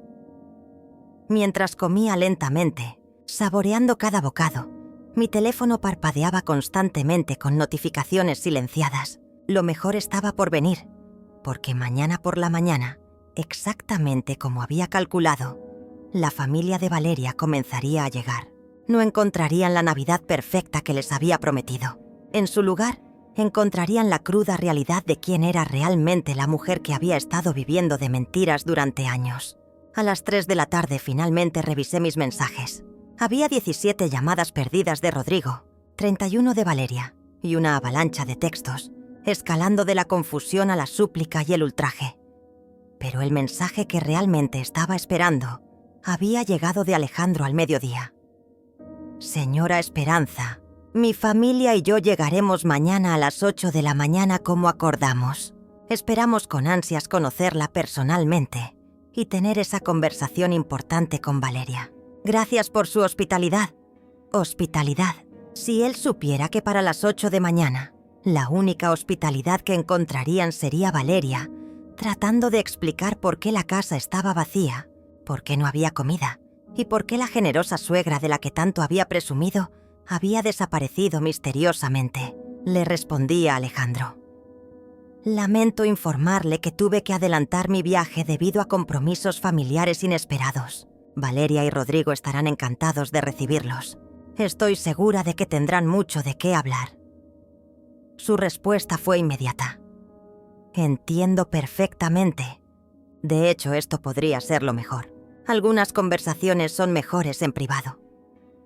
Mientras comía lentamente, saboreando cada bocado, mi teléfono parpadeaba constantemente con notificaciones silenciadas. Lo mejor estaba por venir, porque mañana por la mañana, exactamente como había calculado, la familia de Valeria comenzaría a llegar. No encontrarían la Navidad perfecta que les había prometido. En su lugar, encontrarían la cruda realidad de quién era realmente la mujer que había estado viviendo de mentiras durante años. A las 3 de la tarde finalmente revisé mis mensajes. Había 17 llamadas perdidas de Rodrigo, 31 de Valeria y una avalancha de textos, escalando de la confusión a la súplica y el ultraje. Pero el mensaje que realmente estaba esperando había llegado de Alejandro al mediodía. Señora Esperanza, mi familia y yo llegaremos mañana a las 8 de la mañana como acordamos. Esperamos con ansias conocerla personalmente y tener esa conversación importante con Valeria. Gracias por su hospitalidad. Hospitalidad. Si él supiera que para las 8 de mañana, la única hospitalidad que encontrarían sería Valeria, tratando de explicar por qué la casa estaba vacía, por qué no había comida y por qué la generosa suegra de la que tanto había presumido había desaparecido misteriosamente. Le respondí a Alejandro. Lamento informarle que tuve que adelantar mi viaje debido a compromisos familiares inesperados. Valeria y Rodrigo estarán encantados de recibirlos. Estoy segura de que tendrán mucho de qué hablar. Su respuesta fue inmediata. Entiendo perfectamente. De hecho, esto podría ser lo mejor. Algunas conversaciones son mejores en privado.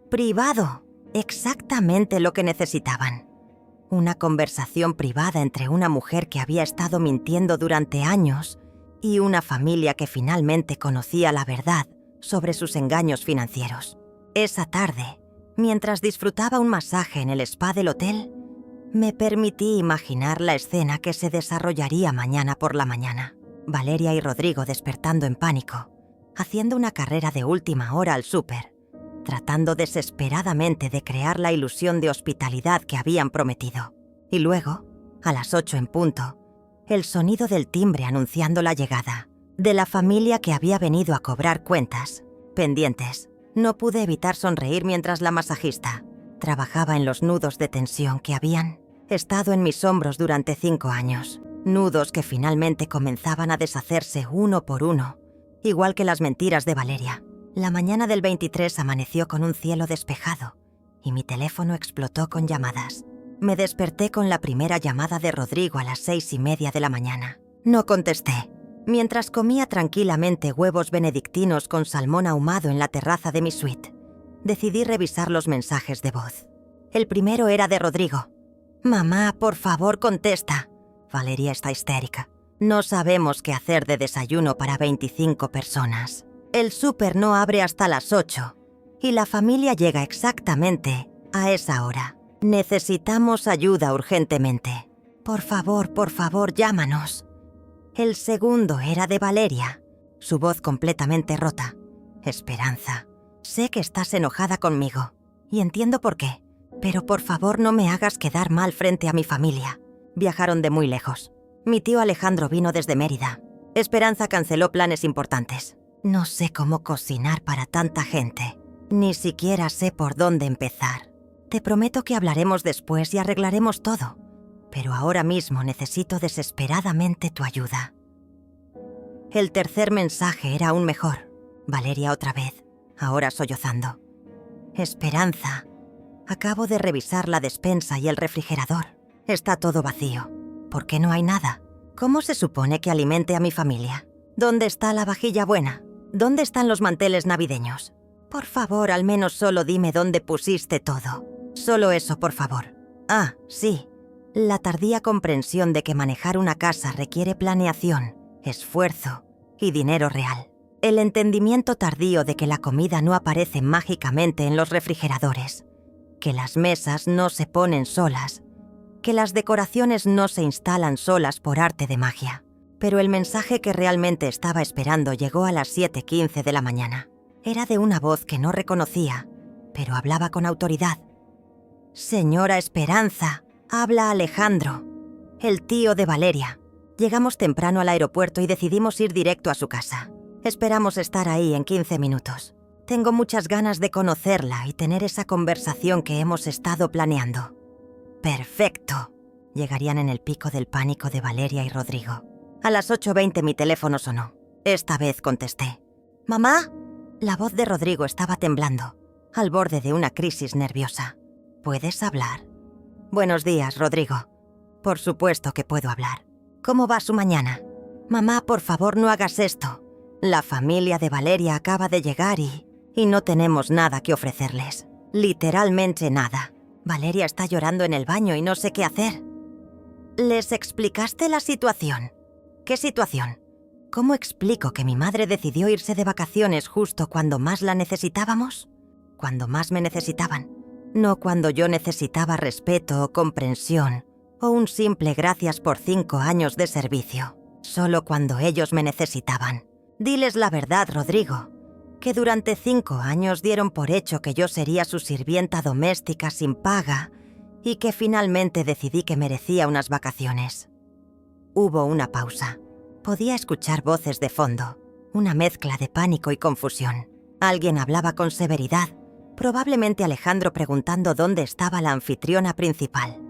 ¡Privado! Exactamente lo que necesitaban. Una conversación privada entre una mujer que había estado mintiendo durante años y una familia que finalmente conocía la verdad sobre sus engaños financieros. Esa tarde, mientras disfrutaba un masaje en el spa del hotel, me permití imaginar la escena que se desarrollaría mañana por la mañana. Valeria y Rodrigo despertando en pánico, haciendo una carrera de última hora al súper, tratando desesperadamente de crear la ilusión de hospitalidad que habían prometido. Y luego, a las 8 en punto, el sonido del timbre anunciando la llegada de la familia que había venido a cobrar cuentas, pendientes. No pude evitar sonreír mientras la masajista trabajaba en los nudos de tensión que habían estado en mis hombros durante 5 años. Nudos que finalmente comenzaban a deshacerse uno por uno, igual que las mentiras de Valeria. La mañana del 23 amaneció con un cielo despejado y mi teléfono explotó con llamadas. Me desperté con la primera llamada de Rodrigo a las 6:30 de la mañana. No contesté. Mientras comía tranquilamente huevos benedictinos con salmón ahumado en la terraza de mi suite, decidí revisar los mensajes de voz. El primero era de Rodrigo. «Mamá, por favor, contesta. Valeria está histérica. No sabemos qué hacer de desayuno para 25 personas. El súper no abre hasta las 8 y la familia llega exactamente a esa hora. Necesitamos ayuda urgentemente. Por favor, llámanos». El segundo era de Valeria, su voz completamente rota. Esperanza, sé que estás enojada conmigo, y entiendo por qué, pero por favor no me hagas quedar mal frente a mi familia. Viajaron de muy lejos. Mi tío Alejandro vino desde Mérida. Esperanza canceló planes importantes. No sé cómo cocinar para tanta gente. Ni siquiera sé por dónde empezar. Te prometo que hablaremos después y arreglaremos todo. Pero ahora mismo necesito desesperadamente tu ayuda. El tercer mensaje era aún mejor. Valeria otra vez, ahora sollozando. Esperanza, acabo de revisar la despensa y el refrigerador. Está todo vacío. ¿Por qué no hay nada? ¿Cómo se supone que alimente a mi familia? ¿Dónde está la vajilla buena? ¿Dónde están los manteles navideños? Por favor, al menos solo dime dónde pusiste todo. Solo eso, por favor. Ah, sí. La tardía comprensión de que manejar una casa requiere planeación, esfuerzo y dinero real. El entendimiento tardío de que la comida no aparece mágicamente en los refrigeradores, que las mesas no se ponen solas, que las decoraciones no se instalan solas por arte de magia. Pero el mensaje que realmente estaba esperando llegó a las 7:15 de la mañana. Era de una voz que no reconocía, pero hablaba con autoridad. «Señora Esperanza, habla Alejandro, el tío de Valeria. Llegamos temprano al aeropuerto y decidimos ir directo a su casa. Esperamos estar ahí en 15 minutos. Tengo muchas ganas de conocerla y tener esa conversación que hemos estado planeando». «Perfecto». Llegarían en el pico del pánico de Valeria y Rodrigo. A las 8:20 mi teléfono sonó. Esta vez contesté. «¿Mamá?» La voz de Rodrigo estaba temblando, al borde de una crisis nerviosa. «¿Puedes hablar?» «Buenos días, Rodrigo. Por supuesto que puedo hablar. ¿Cómo va su mañana?» «Mamá, por favor, no hagas esto. La familia de Valeria acaba de llegar y no tenemos nada que ofrecerles. Literalmente nada. Valeria está llorando en el baño y no sé qué hacer». «¿Les explicaste la situación?» «¿Qué situación?» «¿Cómo explico que mi madre decidió irse de vacaciones justo cuando más la necesitábamos? Cuando más me necesitaban. No cuando yo necesitaba respeto o comprensión o un simple gracias por 5 años de servicio. Solo cuando ellos me necesitaban. Diles la verdad, Rodrigo, que durante 5 años dieron por hecho que yo sería su sirvienta doméstica sin paga y que finalmente decidí que merecía unas vacaciones». Hubo una pausa. Podía escuchar voces de fondo, una mezcla de pánico y confusión. Alguien hablaba con severidad, probablemente Alejandro preguntando dónde estaba la anfitriona principal.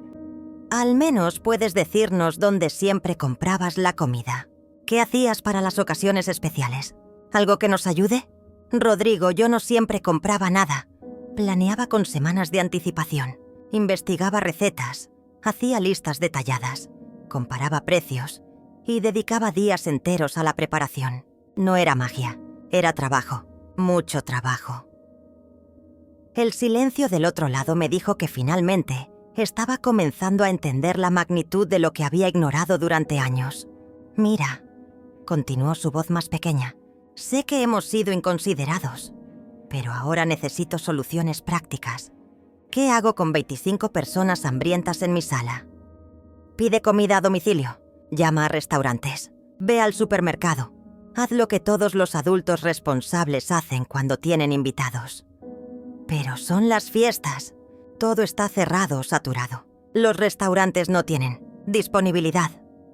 «Al menos puedes decirnos dónde siempre comprabas la comida. ¿Qué hacías para las ocasiones especiales? ¿Algo que nos ayude?» «Rodrigo, yo no siempre compraba nada. Planeaba con semanas de anticipación. Investigaba recetas, hacía listas detalladas, comparaba precios y dedicaba días enteros a la preparación. No era magia, era trabajo, mucho trabajo». El silencio del otro lado me dijo que finalmente estaba comenzando a entender la magnitud de lo que había ignorado durante años. «Mira», continuó su voz más pequeña, «sé que hemos sido inconsiderados, pero ahora necesito soluciones prácticas. ¿Qué hago con 25 personas hambrientas en mi sala? Pide comida a domicilio, llama a restaurantes, ve al supermercado, haz lo que todos los adultos responsables hacen cuando tienen invitados». «Pero son las fiestas. Todo está cerrado o saturado. Los restaurantes no tienen disponibilidad.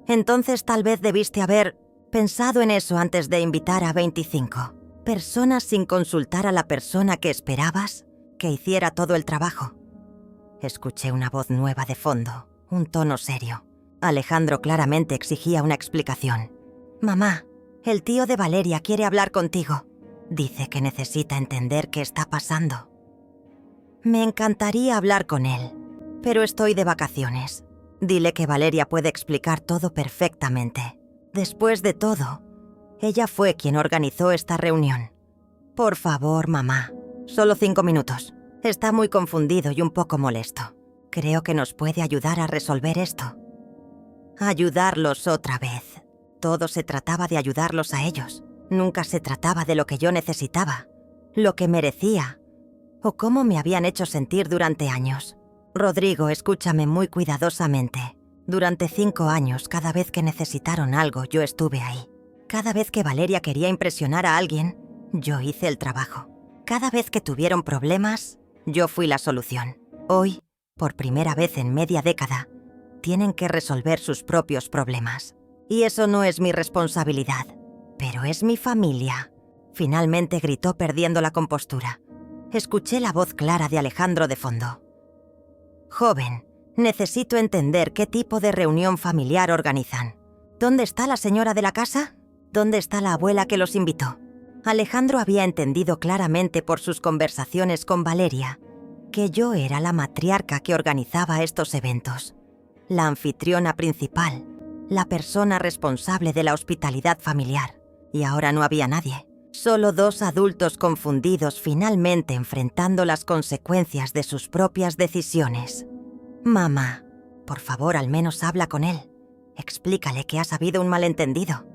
Entonces tal vez debiste haber pensado en eso antes de invitar a 25 personas sin consultar a la persona que esperabas que hiciera todo el trabajo». Escuché una voz nueva de fondo, un tono serio. Alejandro claramente exigía una explicación. «Mamá, el tío de Valeria quiere hablar contigo. Dice que necesita entender qué está pasando». «Me encantaría hablar con él, pero estoy de vacaciones. Dile que Valeria puede explicar todo perfectamente. Después de todo, ella fue quien organizó esta reunión. Por favor, mamá, solo 5 minutos. Está muy confundido y un poco molesto. Creo que nos puede ayudar a resolver esto». Ayudarlos otra vez. Todo se trataba de ayudarlos a ellos. Nunca se trataba de lo que yo necesitaba, lo que merecía o cómo me habían hecho sentir durante años. «Rodrigo, escúchame muy cuidadosamente. Durante 5 años, cada vez que necesitaron algo, yo estuve ahí. Cada vez que Valeria quería impresionar a alguien, yo hice el trabajo. Cada vez que tuvieron problemas, yo fui la solución. Hoy, por primera vez en media década, tienen que resolver sus propios problemas. Y eso no es mi responsabilidad, pero es mi familia. Finalmente gritó perdiendo la compostura. Escuché la voz clara de Alejandro de fondo. Joven, necesito entender qué tipo de reunión familiar organizan. ¿Dónde está la señora de la casa? ¿Dónde está la abuela que los invitó? Alejandro había entendido claramente por sus conversaciones con Valeria que yo era la matriarca que organizaba estos eventos, la anfitriona principal, la persona responsable de la hospitalidad familiar. Y ahora no había nadie. Solo 2 adultos confundidos finalmente enfrentando las consecuencias de sus propias decisiones. Mamá, por favor, al menos habla con él. Explícale que ha habido un malentendido.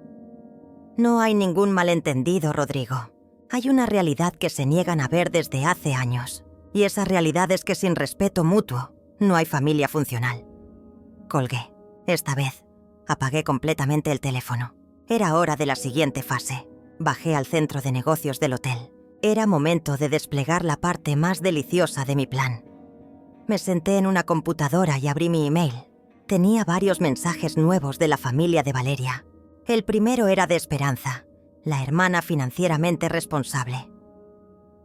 No hay ningún malentendido, Rodrigo. Hay una realidad que se niegan a ver desde hace años. Y esa realidad es que sin respeto mutuo, no hay familia funcional. Colgué. Esta vez, apagué completamente el teléfono. Era hora de la siguiente fase. Bajé al centro de negocios del hotel. Era momento de desplegar la parte más deliciosa de mi plan. Me senté en una computadora y abrí mi email. Tenía varios mensajes nuevos de la familia de Valeria. El primero era de Esperanza, la hermana financieramente responsable.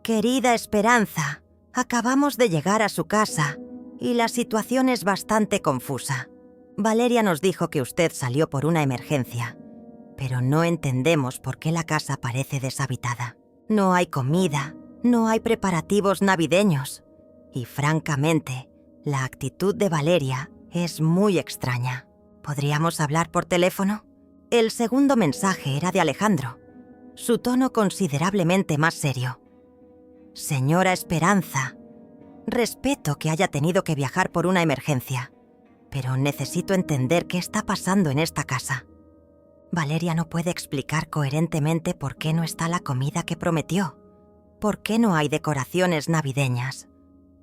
Querida Esperanza, acabamos de llegar a su casa y la situación es bastante confusa. Valeria nos dijo que usted salió por una emergencia, pero no entendemos por qué la casa parece deshabitada. No hay comida, no hay preparativos navideños y, francamente, la actitud de Valeria es muy extraña. ¿Podríamos hablar por teléfono? El segundo mensaje era de Alejandro, su tono considerablemente más serio. Señora Esperanza, respeto que haya tenido que viajar por una emergencia, pero necesito entender qué está pasando en esta casa. Valeria no puede explicar coherentemente por qué no está la comida que prometió, por qué no hay decoraciones navideñas,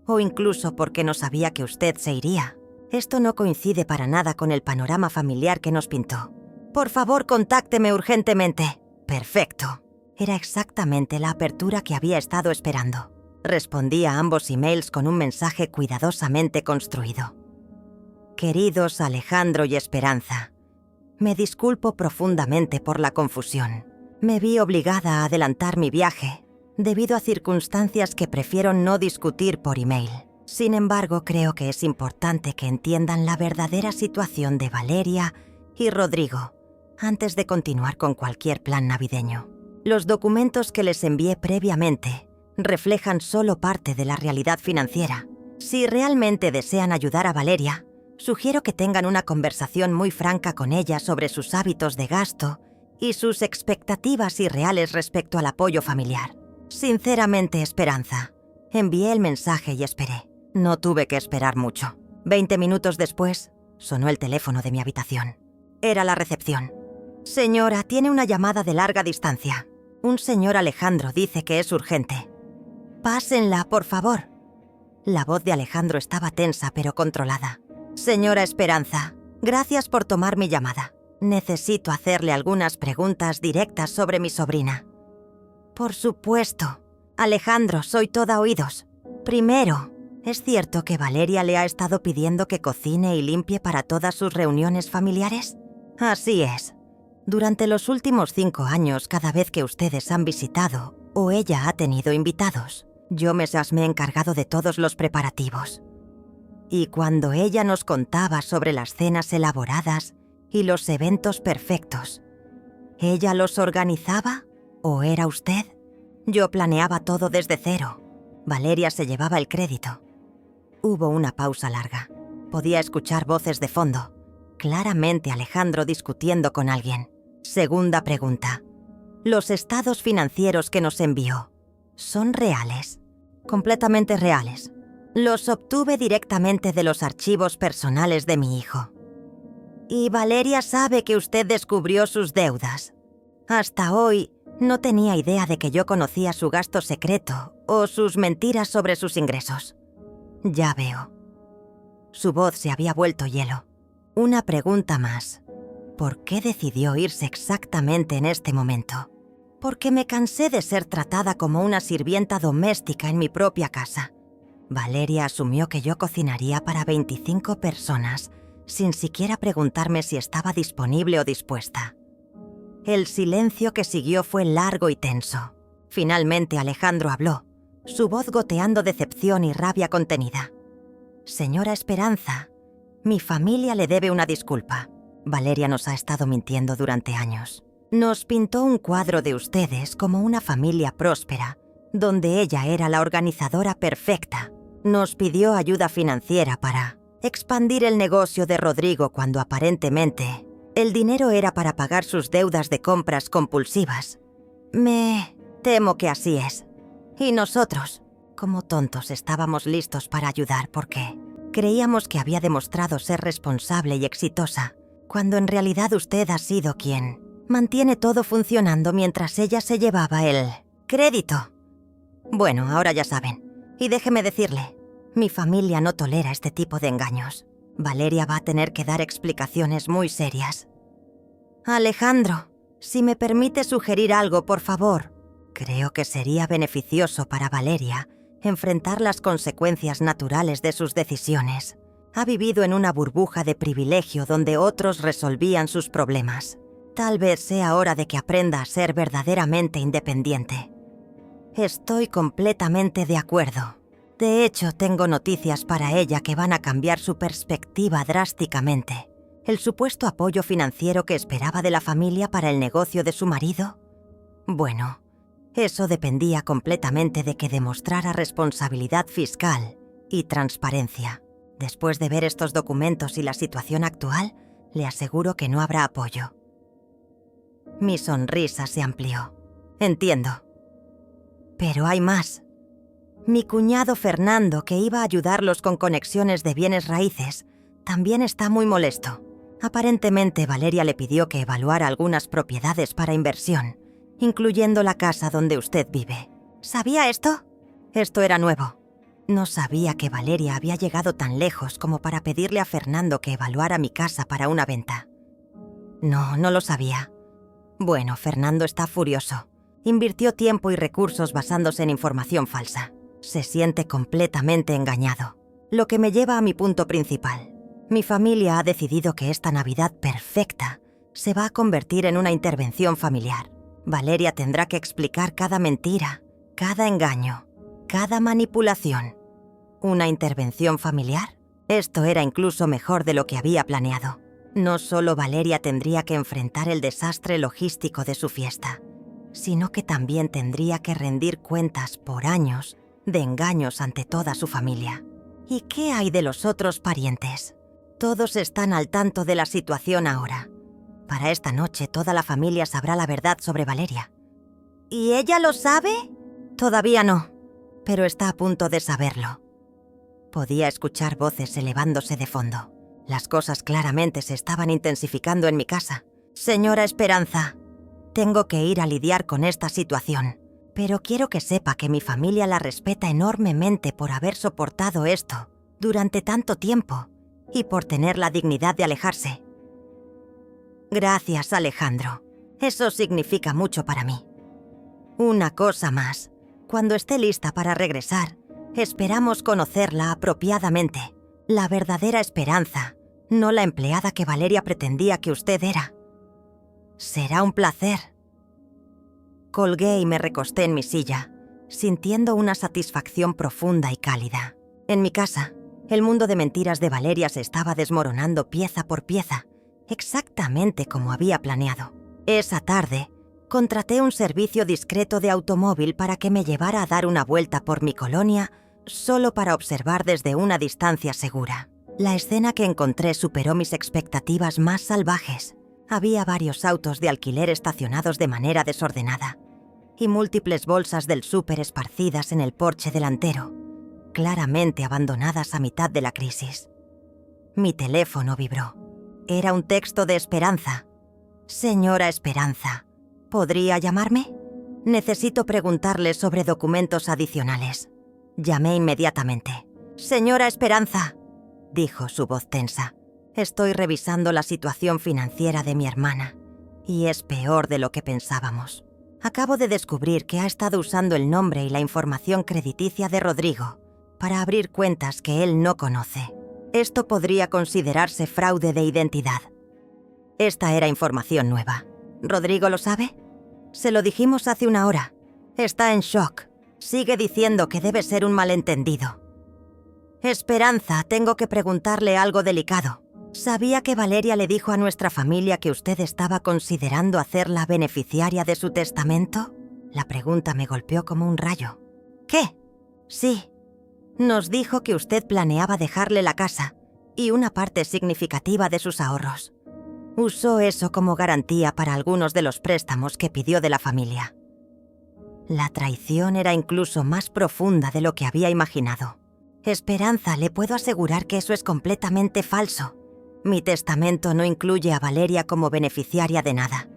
o incluso por qué no sabía que usted se iría. Esto no coincide para nada con el panorama familiar que nos pintó. Por favor, contácteme urgentemente. Perfecto. Era exactamente la apertura que había estado esperando. Respondí a ambos emails con un mensaje cuidadosamente construido. Queridos Alejandro y Esperanza, me disculpo profundamente por la confusión. Me vi obligada a adelantar mi viaje debido a circunstancias que prefiero no discutir por email. Sin embargo, creo que es importante que entiendan la verdadera situación de Valeria y Rodrigo antes de continuar con cualquier plan navideño. Los documentos que les envié previamente reflejan solo parte de la realidad financiera. Si realmente desean ayudar a Valeria, sugiero que tengan una conversación muy franca con ella sobre sus hábitos de gasto y sus expectativas irreales respecto al apoyo familiar. Sinceramente, Esperanza. Envié el mensaje y esperé. No tuve que esperar mucho. 20 minutos después, sonó el teléfono de mi habitación. Era la recepción. Señora, tiene una llamada de larga distancia. Un señor Alejandro dice que es urgente. Pásenla, por favor. La voz de Alejandro estaba tensa pero controlada. Señora Esperanza, gracias por tomar mi llamada. Necesito hacerle algunas preguntas directas sobre mi sobrina. Por supuesto. Alejandro, soy toda oídos. Primero, ¿es cierto que Valeria le ha estado pidiendo que cocine y limpie para todas sus reuniones familiares? Así es. Durante los últimos 5 años, cada vez que ustedes han visitado o ella ha tenido invitados, yo me he encargado de todos los preparativos. Y cuando ella nos contaba sobre las cenas elaboradas y los eventos perfectos, ¿ella los organizaba o era usted? Yo planeaba todo desde cero. Valeria se llevaba el crédito. Hubo una pausa larga. Podía escuchar voces de fondo. Claramente Alejandro discutiendo con alguien. Segunda pregunta. ¿Los estados financieros que nos envió son reales? Completamente reales. Los obtuve directamente de los archivos personales de mi hijo. ¿Y Valeria sabe que usted descubrió sus deudas? Hasta hoy no tenía idea de que yo conocía su gasto secreto o sus mentiras sobre sus ingresos. Ya veo. Su voz se había vuelto hielo. Una pregunta más. ¿Por qué decidió irse exactamente en este momento? Porque me cansé de ser tratada como una sirvienta doméstica en mi propia casa. Valeria asumió que yo cocinaría para 25 personas, sin siquiera preguntarme si estaba disponible o dispuesta. El silencio que siguió fue largo y tenso. Finalmente Alejandro habló, su voz goteando decepción y rabia contenida. Señora Esperanza, mi familia le debe una disculpa. Valeria nos ha estado mintiendo durante años. Nos pintó un cuadro de ustedes como una familia próspera, donde ella era la organizadora perfecta. Nos pidió ayuda financiera para expandir el negocio de Rodrigo cuando aparentemente el dinero era para pagar sus deudas de compras compulsivas. Me temo que así es. Y nosotros, como tontos, estábamos listos para ayudar porque creíamos que había demostrado ser responsable y exitosa, cuando en realidad usted ha sido quien mantiene todo funcionando mientras ella se llevaba el crédito. Bueno, ahora ya saben. Y déjeme decirle, mi familia no tolera este tipo de engaños. Valeria va a tener que dar explicaciones muy serias. Alejandro, si me permite sugerir algo, por favor. Creo que sería beneficioso para Valeria enfrentar las consecuencias naturales de sus decisiones. Ha vivido en una burbuja de privilegio donde otros resolvían sus problemas. Tal vez sea hora de que aprenda a ser verdaderamente independiente. Estoy completamente de acuerdo. De hecho, tengo noticias para ella que van a cambiar su perspectiva drásticamente. El supuesto apoyo financiero que esperaba de la familia para el negocio de su marido. Bueno, eso dependía completamente de que demostrara responsabilidad fiscal y transparencia. Después de ver estos documentos y la situación actual, le aseguro que no habrá apoyo. Mi sonrisa se amplió. Entiendo. Pero hay más. Mi cuñado Fernando, que iba a ayudarlos con conexiones de bienes raíces, también está muy molesto. Aparentemente, Valeria le pidió que evaluara algunas propiedades para inversión, incluyendo la casa donde usted vive. ¿Sabía esto? Esto era nuevo. No sabía que Valeria había llegado tan lejos como para pedirle a Fernando que evaluara mi casa para una venta. No lo sabía. Bueno, Fernando está furioso. Invirtió tiempo y recursos basándose en información falsa. Se siente completamente engañado. Lo que me lleva a mi punto principal. Mi familia ha decidido que esta Navidad perfecta se va a convertir en una intervención familiar. Valeria tendrá que explicar cada mentira, cada engaño, cada manipulación. ¿Una intervención familiar? Esto era incluso mejor de lo que había planeado. No solo Valeria tendría que enfrentar el desastre logístico de su fiesta, sino que también tendría que rendir cuentas por años de engaños ante toda su familia. ¿Y qué hay de los otros parientes? Todos están al tanto de la situación ahora. Para esta noche toda la familia sabrá la verdad sobre Valeria. ¿Y ella lo sabe? Todavía no, pero está a punto de saberlo. Podía escuchar voces elevándose de fondo. Las cosas claramente se estaban intensificando en mi casa. Señora Esperanza, tengo que ir a lidiar con esta situación, pero quiero que sepa que mi familia la respeta enormemente por haber soportado esto durante tanto tiempo y por tener la dignidad de alejarse. Gracias, Alejandro. Eso significa mucho para mí. Una cosa más. Cuando esté lista para regresar, esperamos conocerla apropiadamente. La verdadera Esperanza, no la empleada que Valeria pretendía que usted era. Será un placer. Colgué y me recosté en mi silla, sintiendo una satisfacción profunda y cálida. En mi casa, el mundo de mentiras de Valeria se estaba desmoronando pieza por pieza, exactamente como había planeado. Esa tarde, contraté un servicio discreto de automóvil para que me llevara a dar una vuelta por mi colonia, solo para observar desde una distancia segura. La escena que encontré superó mis expectativas más salvajes. Había varios autos de alquiler estacionados de manera desordenada y múltiples bolsas del súper esparcidas en el porche delantero, claramente abandonadas a mitad de la crisis. Mi teléfono vibró. Era un texto de Esperanza. Señora Esperanza, ¿podría llamarme? Necesito preguntarle sobre documentos adicionales. Llamé inmediatamente. Señora Esperanza, dijo su voz tensa. Estoy revisando la situación financiera de mi hermana y es peor de lo que pensábamos. Acabo de descubrir que ha estado usando el nombre y la información crediticia de Rodrigo para abrir cuentas que él no conoce. Esto podría considerarse fraude de identidad. Esta era información nueva. ¿Rodrigo lo sabe? Se lo dijimos hace una hora. Está en shock. Sigue diciendo que debe ser un malentendido. Esperanza, tengo que preguntarle algo delicado. ¿Sabía que Valeria le dijo a nuestra familia que usted estaba considerando hacerla beneficiaria de su testamento? La pregunta me golpeó como un rayo. ¿Qué? Sí. Nos dijo que usted planeaba dejarle la casa y una parte significativa de sus ahorros. Usó eso como garantía para algunos de los préstamos que pidió de la familia. La traición era incluso más profunda de lo que había imaginado. Esperanza, le puedo asegurar que eso es completamente falso. Mi testamento no incluye a Valeria como beneficiaria de nada.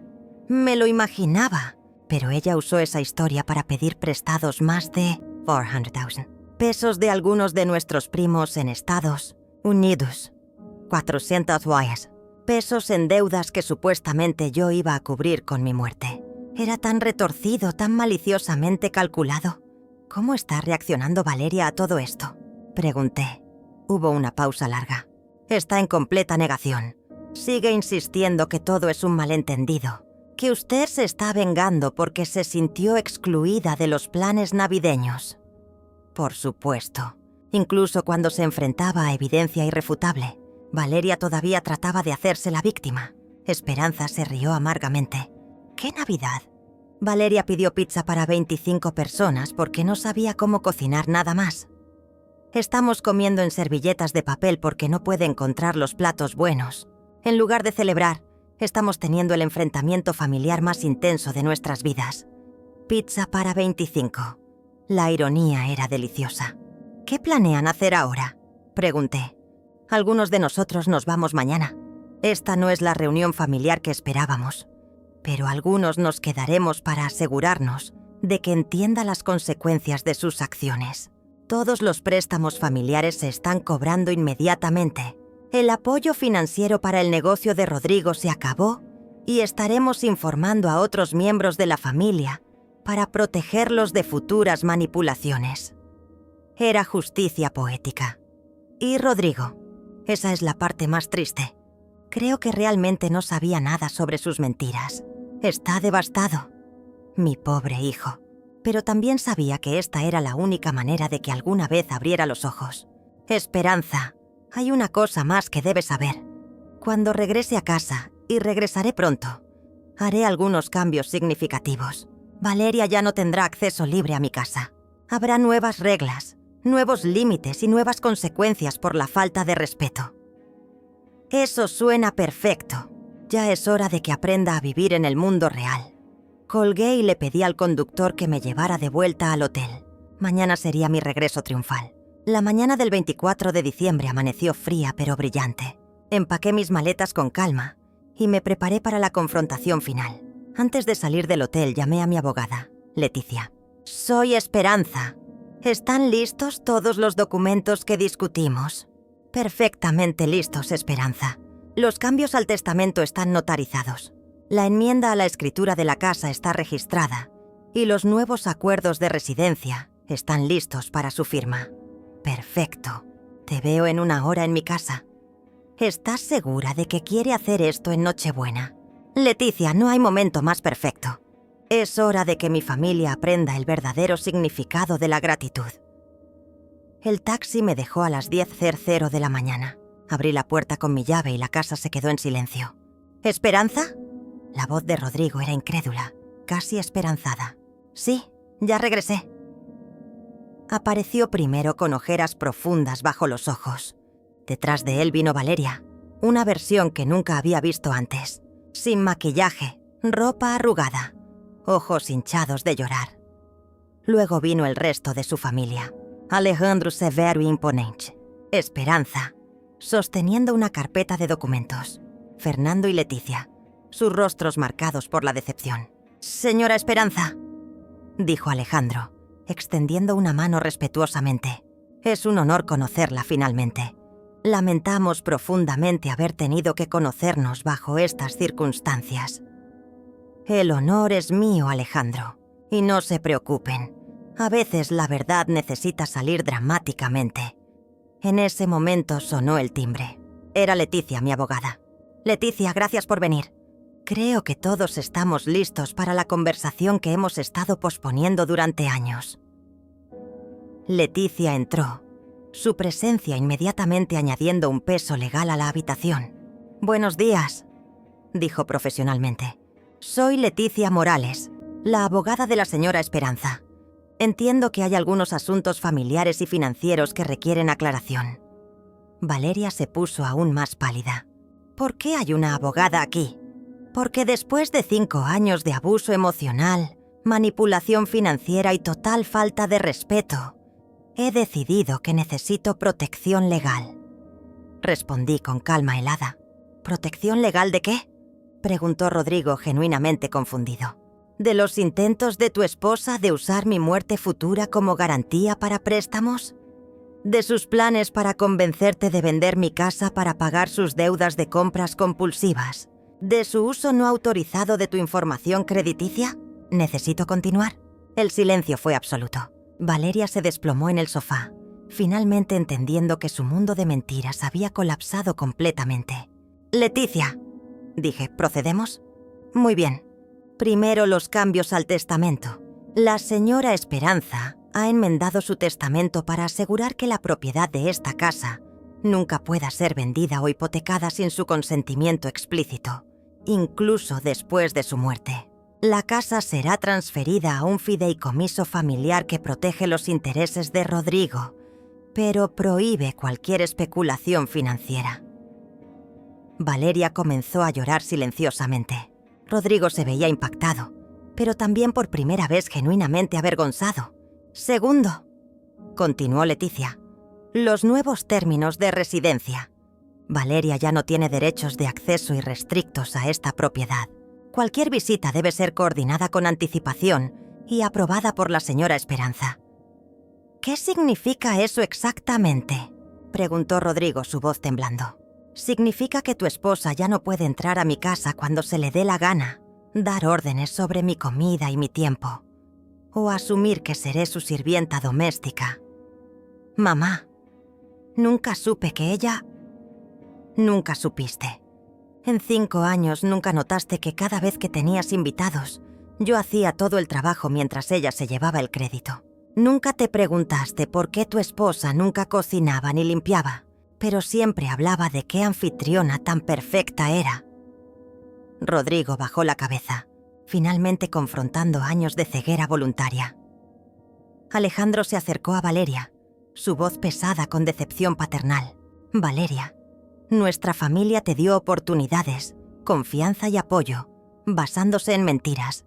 Me lo imaginaba, pero ella usó esa historia para pedir prestados más de 400,000 pesos de algunos de nuestros primos en Estados Unidos. 400 guayas. Pesos en deudas que supuestamente yo iba a cubrir con mi muerte. Era tan retorcido, tan maliciosamente calculado. ¿Cómo está reaccionando Valeria a todo esto?, pregunté. Hubo una pausa larga. Está en completa negación. Sigue insistiendo que todo es un malentendido, que usted se está vengando porque se sintió excluida de los planes navideños. Por supuesto. Incluso cuando se enfrentaba a evidencia irrefutable, Valeria todavía trataba de hacerse la víctima. Esperanza se rió amargamente. ¿Qué Navidad? Valeria pidió pizza para 25 personas porque no sabía cómo cocinar nada más. Estamos comiendo en servilletas de papel porque no puede encontrar los platos buenos. En lugar de celebrar, estamos teniendo el enfrentamiento familiar más intenso de nuestras vidas. Pizza para 25. La ironía era deliciosa. ¿Qué planean hacer ahora?, pregunté. Algunos de nosotros nos vamos mañana. Esta no es la reunión familiar que esperábamos, pero algunos nos quedaremos para asegurarnos de que entienda las consecuencias de sus acciones. Todos los préstamos familiares se están cobrando inmediatamente. El apoyo financiero para el negocio de Rodrigo se acabó y estaremos informando a otros miembros de la familia para protegerlos de futuras manipulaciones. Era justicia poética. ¿Y Rodrigo? Esa es la parte más triste. Creo que realmente no sabía nada sobre sus mentiras. Está devastado. Mi pobre hijo. Pero también sabía que esta era la única manera de que alguna vez abriera los ojos. Esperanza, hay una cosa más que debes saber. Cuando regrese a casa, y regresaré pronto, haré algunos cambios significativos. Valeria ya no tendrá acceso libre a mi casa. Habrá nuevas reglas, nuevos límites y nuevas consecuencias por la falta de respeto. Eso suena perfecto. Ya es hora de que aprenda a vivir en el mundo real. Colgué y le pedí al conductor que me llevara de vuelta al hotel. Mañana sería mi regreso triunfal. La mañana del 24 de diciembre amaneció fría pero brillante. Empaqué mis maletas con calma y me preparé para la confrontación final. Antes de salir del hotel llamé a mi abogada, Leticia. Soy Esperanza. ¿Están listos todos los documentos que discutimos? Perfectamente listos, Esperanza. Los cambios al testamento están notarizados. La enmienda a la escritura de la casa está registrada y los nuevos acuerdos de residencia están listos para su firma. Perfecto. Te veo en una hora en mi casa. ¿Estás segura de que quiere hacer esto en Nochebuena? Leticia, no hay momento más perfecto. Es hora de que mi familia aprenda el verdadero significado de la gratitud. El taxi me dejó a las 10:00 de la mañana. Abrí la puerta con mi llave y la casa se quedó en silencio. ¿Esperanza? La voz de Rodrigo era incrédula, casi esperanzada. Sí, ya regresé. Apareció primero con ojeras profundas bajo los ojos. Detrás de él vino Valeria, una versión que nunca había visto antes. Sin maquillaje, ropa arrugada, ojos hinchados de llorar. Luego vino el resto de su familia. Alejandro severo e imponente. Esperanza, sosteniendo una carpeta de documentos. Fernando y Leticia, sus rostros marcados por la decepción. «Señora Esperanza», dijo Alejandro, extendiendo una mano respetuosamente. «Es un honor conocerla finalmente. Lamentamos profundamente haber tenido que conocernos bajo estas circunstancias. El honor es mío, Alejandro, y no se preocupen. A veces la verdad necesita salir dramáticamente. En ese momento sonó el timbre. Era Leticia, mi abogada. Leticia, gracias por venir. Creo que todos estamos listos para la conversación que hemos estado posponiendo durante años. Leticia entró, su presencia inmediatamente añadiendo un peso legal a la habitación. «Buenos días», dijo profesionalmente. «Soy Leticia Morales, la abogada de la señora Esperanza. Entiendo que hay algunos asuntos familiares y financieros que requieren aclaración». Valeria se puso aún más pálida. «¿Por qué hay una abogada aquí?» «Porque después de 5 años de abuso emocional, manipulación financiera y total falta de respeto, he decidido que necesito protección legal», respondí con calma helada. «¿Protección legal de qué?», preguntó Rodrigo genuinamente confundido. «¿De los intentos de tu esposa de usar mi muerte futura como garantía para préstamos? ¿De sus planes para convencerte de vender mi casa para pagar sus deudas de compras compulsivas? ¿De su uso no autorizado de tu información crediticia? ¿Necesito continuar?». El silencio fue absoluto. Valeria se desplomó en el sofá, finalmente entendiendo que su mundo de mentiras había colapsado completamente. «Leticia», dije, «¿procedemos?». «Muy bien. Primero los cambios al testamento. La señora Esperanza ha enmendado su testamento para asegurar que la propiedad de esta casa nunca pueda ser vendida o hipotecada sin su consentimiento explícito, incluso después de su muerte. La casa será transferida a un fideicomiso familiar que protege los intereses de Rodrigo, pero prohíbe cualquier especulación financiera». Valeria comenzó a llorar silenciosamente. Rodrigo se veía impactado, pero también por primera vez genuinamente avergonzado. «Segundo», continuó Leticia, «los nuevos términos de residencia. Valeria ya no tiene derechos de acceso irrestrictos a esta propiedad. Cualquier visita debe ser coordinada con anticipación y aprobada por la señora Esperanza». «¿Qué significa eso exactamente?», preguntó Rodrigo, su voz temblando. «Significa que tu esposa ya no puede entrar a mi casa cuando se le dé la gana, dar órdenes sobre mi comida y mi tiempo, o asumir que seré su sirvienta doméstica. Mamá, nunca supe que ella... Nunca supiste. En 5 años nunca notaste que cada vez que tenías invitados, yo hacía todo el trabajo mientras ella se llevaba el crédito. Nunca te preguntaste por qué tu esposa nunca cocinaba ni limpiaba, pero siempre hablaba de qué anfitriona tan perfecta era». Rodrigo bajó la cabeza, finalmente confrontando años de ceguera voluntaria. Alejandro se acercó a Valeria, su voz pesada con decepción paternal. «Valeria, nuestra familia te dio oportunidades, confianza y apoyo, basándose en mentiras.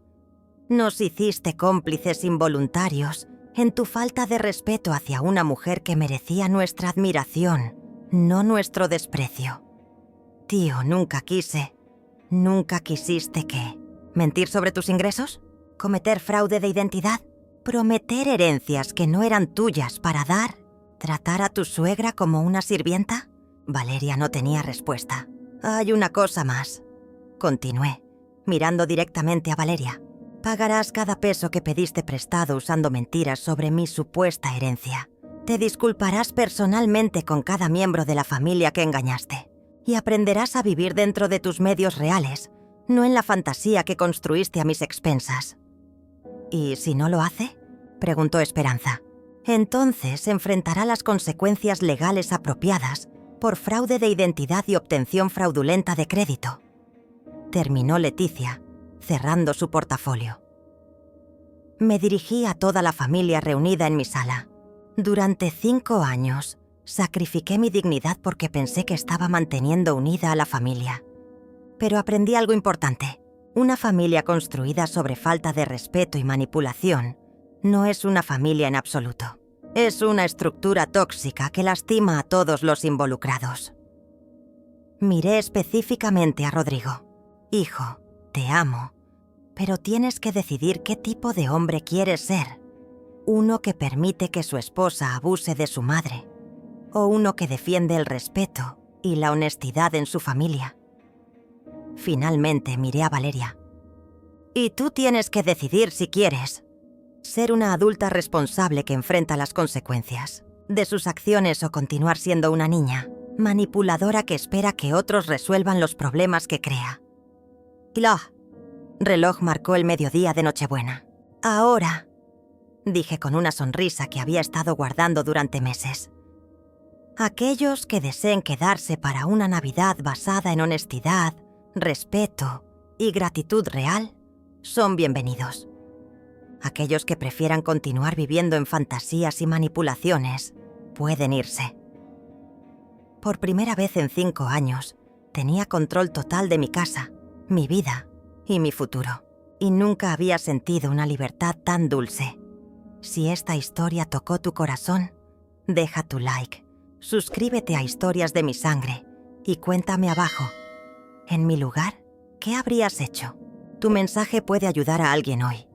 Nos hiciste cómplices involuntarios en tu falta de respeto hacia una mujer que merecía nuestra admiración, no nuestro desprecio. Tío, nunca quisiste ¿qué? ¿Mentir sobre tus ingresos? ¿Cometer fraude de identidad? ¿Prometer herencias que no eran tuyas para dar? ¿Tratar a tu suegra como una sirvienta?». Valeria no tenía respuesta. «Hay una cosa más», continué, mirando directamente a Valeria. «Pagarás cada peso que pediste prestado usando mentiras sobre mi supuesta herencia. Te disculparás personalmente con cada miembro de la familia que engañaste. Y aprenderás a vivir dentro de tus medios reales, no en la fantasía que construiste a mis expensas». «¿Y si no lo hace?», preguntó Esperanza. «Entonces enfrentará las consecuencias legales apropiadas por fraude de identidad y obtención fraudulenta de crédito», terminó Leticia, cerrando su portafolio. Me dirigí a toda la familia reunida en mi sala. Durante 5 años, sacrifiqué mi dignidad porque pensé que estaba manteniendo unida a la familia. Pero aprendí algo importante. Una familia construida sobre falta de respeto y manipulación no es una familia en absoluto. Es una estructura tóxica que lastima a todos los involucrados. Miré específicamente a Rodrigo. «Hijo, te amo, pero tienes que decidir qué tipo de hombre quieres ser. Uno que permite que su esposa abuse de su madre, o uno que defiende el respeto y la honestidad en su familia? Finalmente miré a Valeria. Y tú tienes que decidir si quieres ser una adulta responsable que enfrenta las consecuencias de sus acciones o continuar siendo una niña manipuladora que espera que otros resuelvan los problemas que crea. Reloj marcó el mediodía de Nochebuena. Ahora, dije con una sonrisa que había estado guardando durante meses. Aquellos que deseen quedarse para una Navidad basada en honestidad, respeto y gratitud real son bienvenidos. Aquellos que prefieran continuar viviendo en fantasías y manipulaciones pueden irse. Por primera vez en 5 años, tenía control total de mi casa, mi vida y mi futuro. Y nunca había sentido una libertad tan dulce. Si esta historia tocó tu corazón, deja tu like, suscríbete a Historias de mi Sangre y cuéntame abajo, en mi lugar, ¿qué habrías hecho? Tu mensaje puede ayudar a alguien hoy.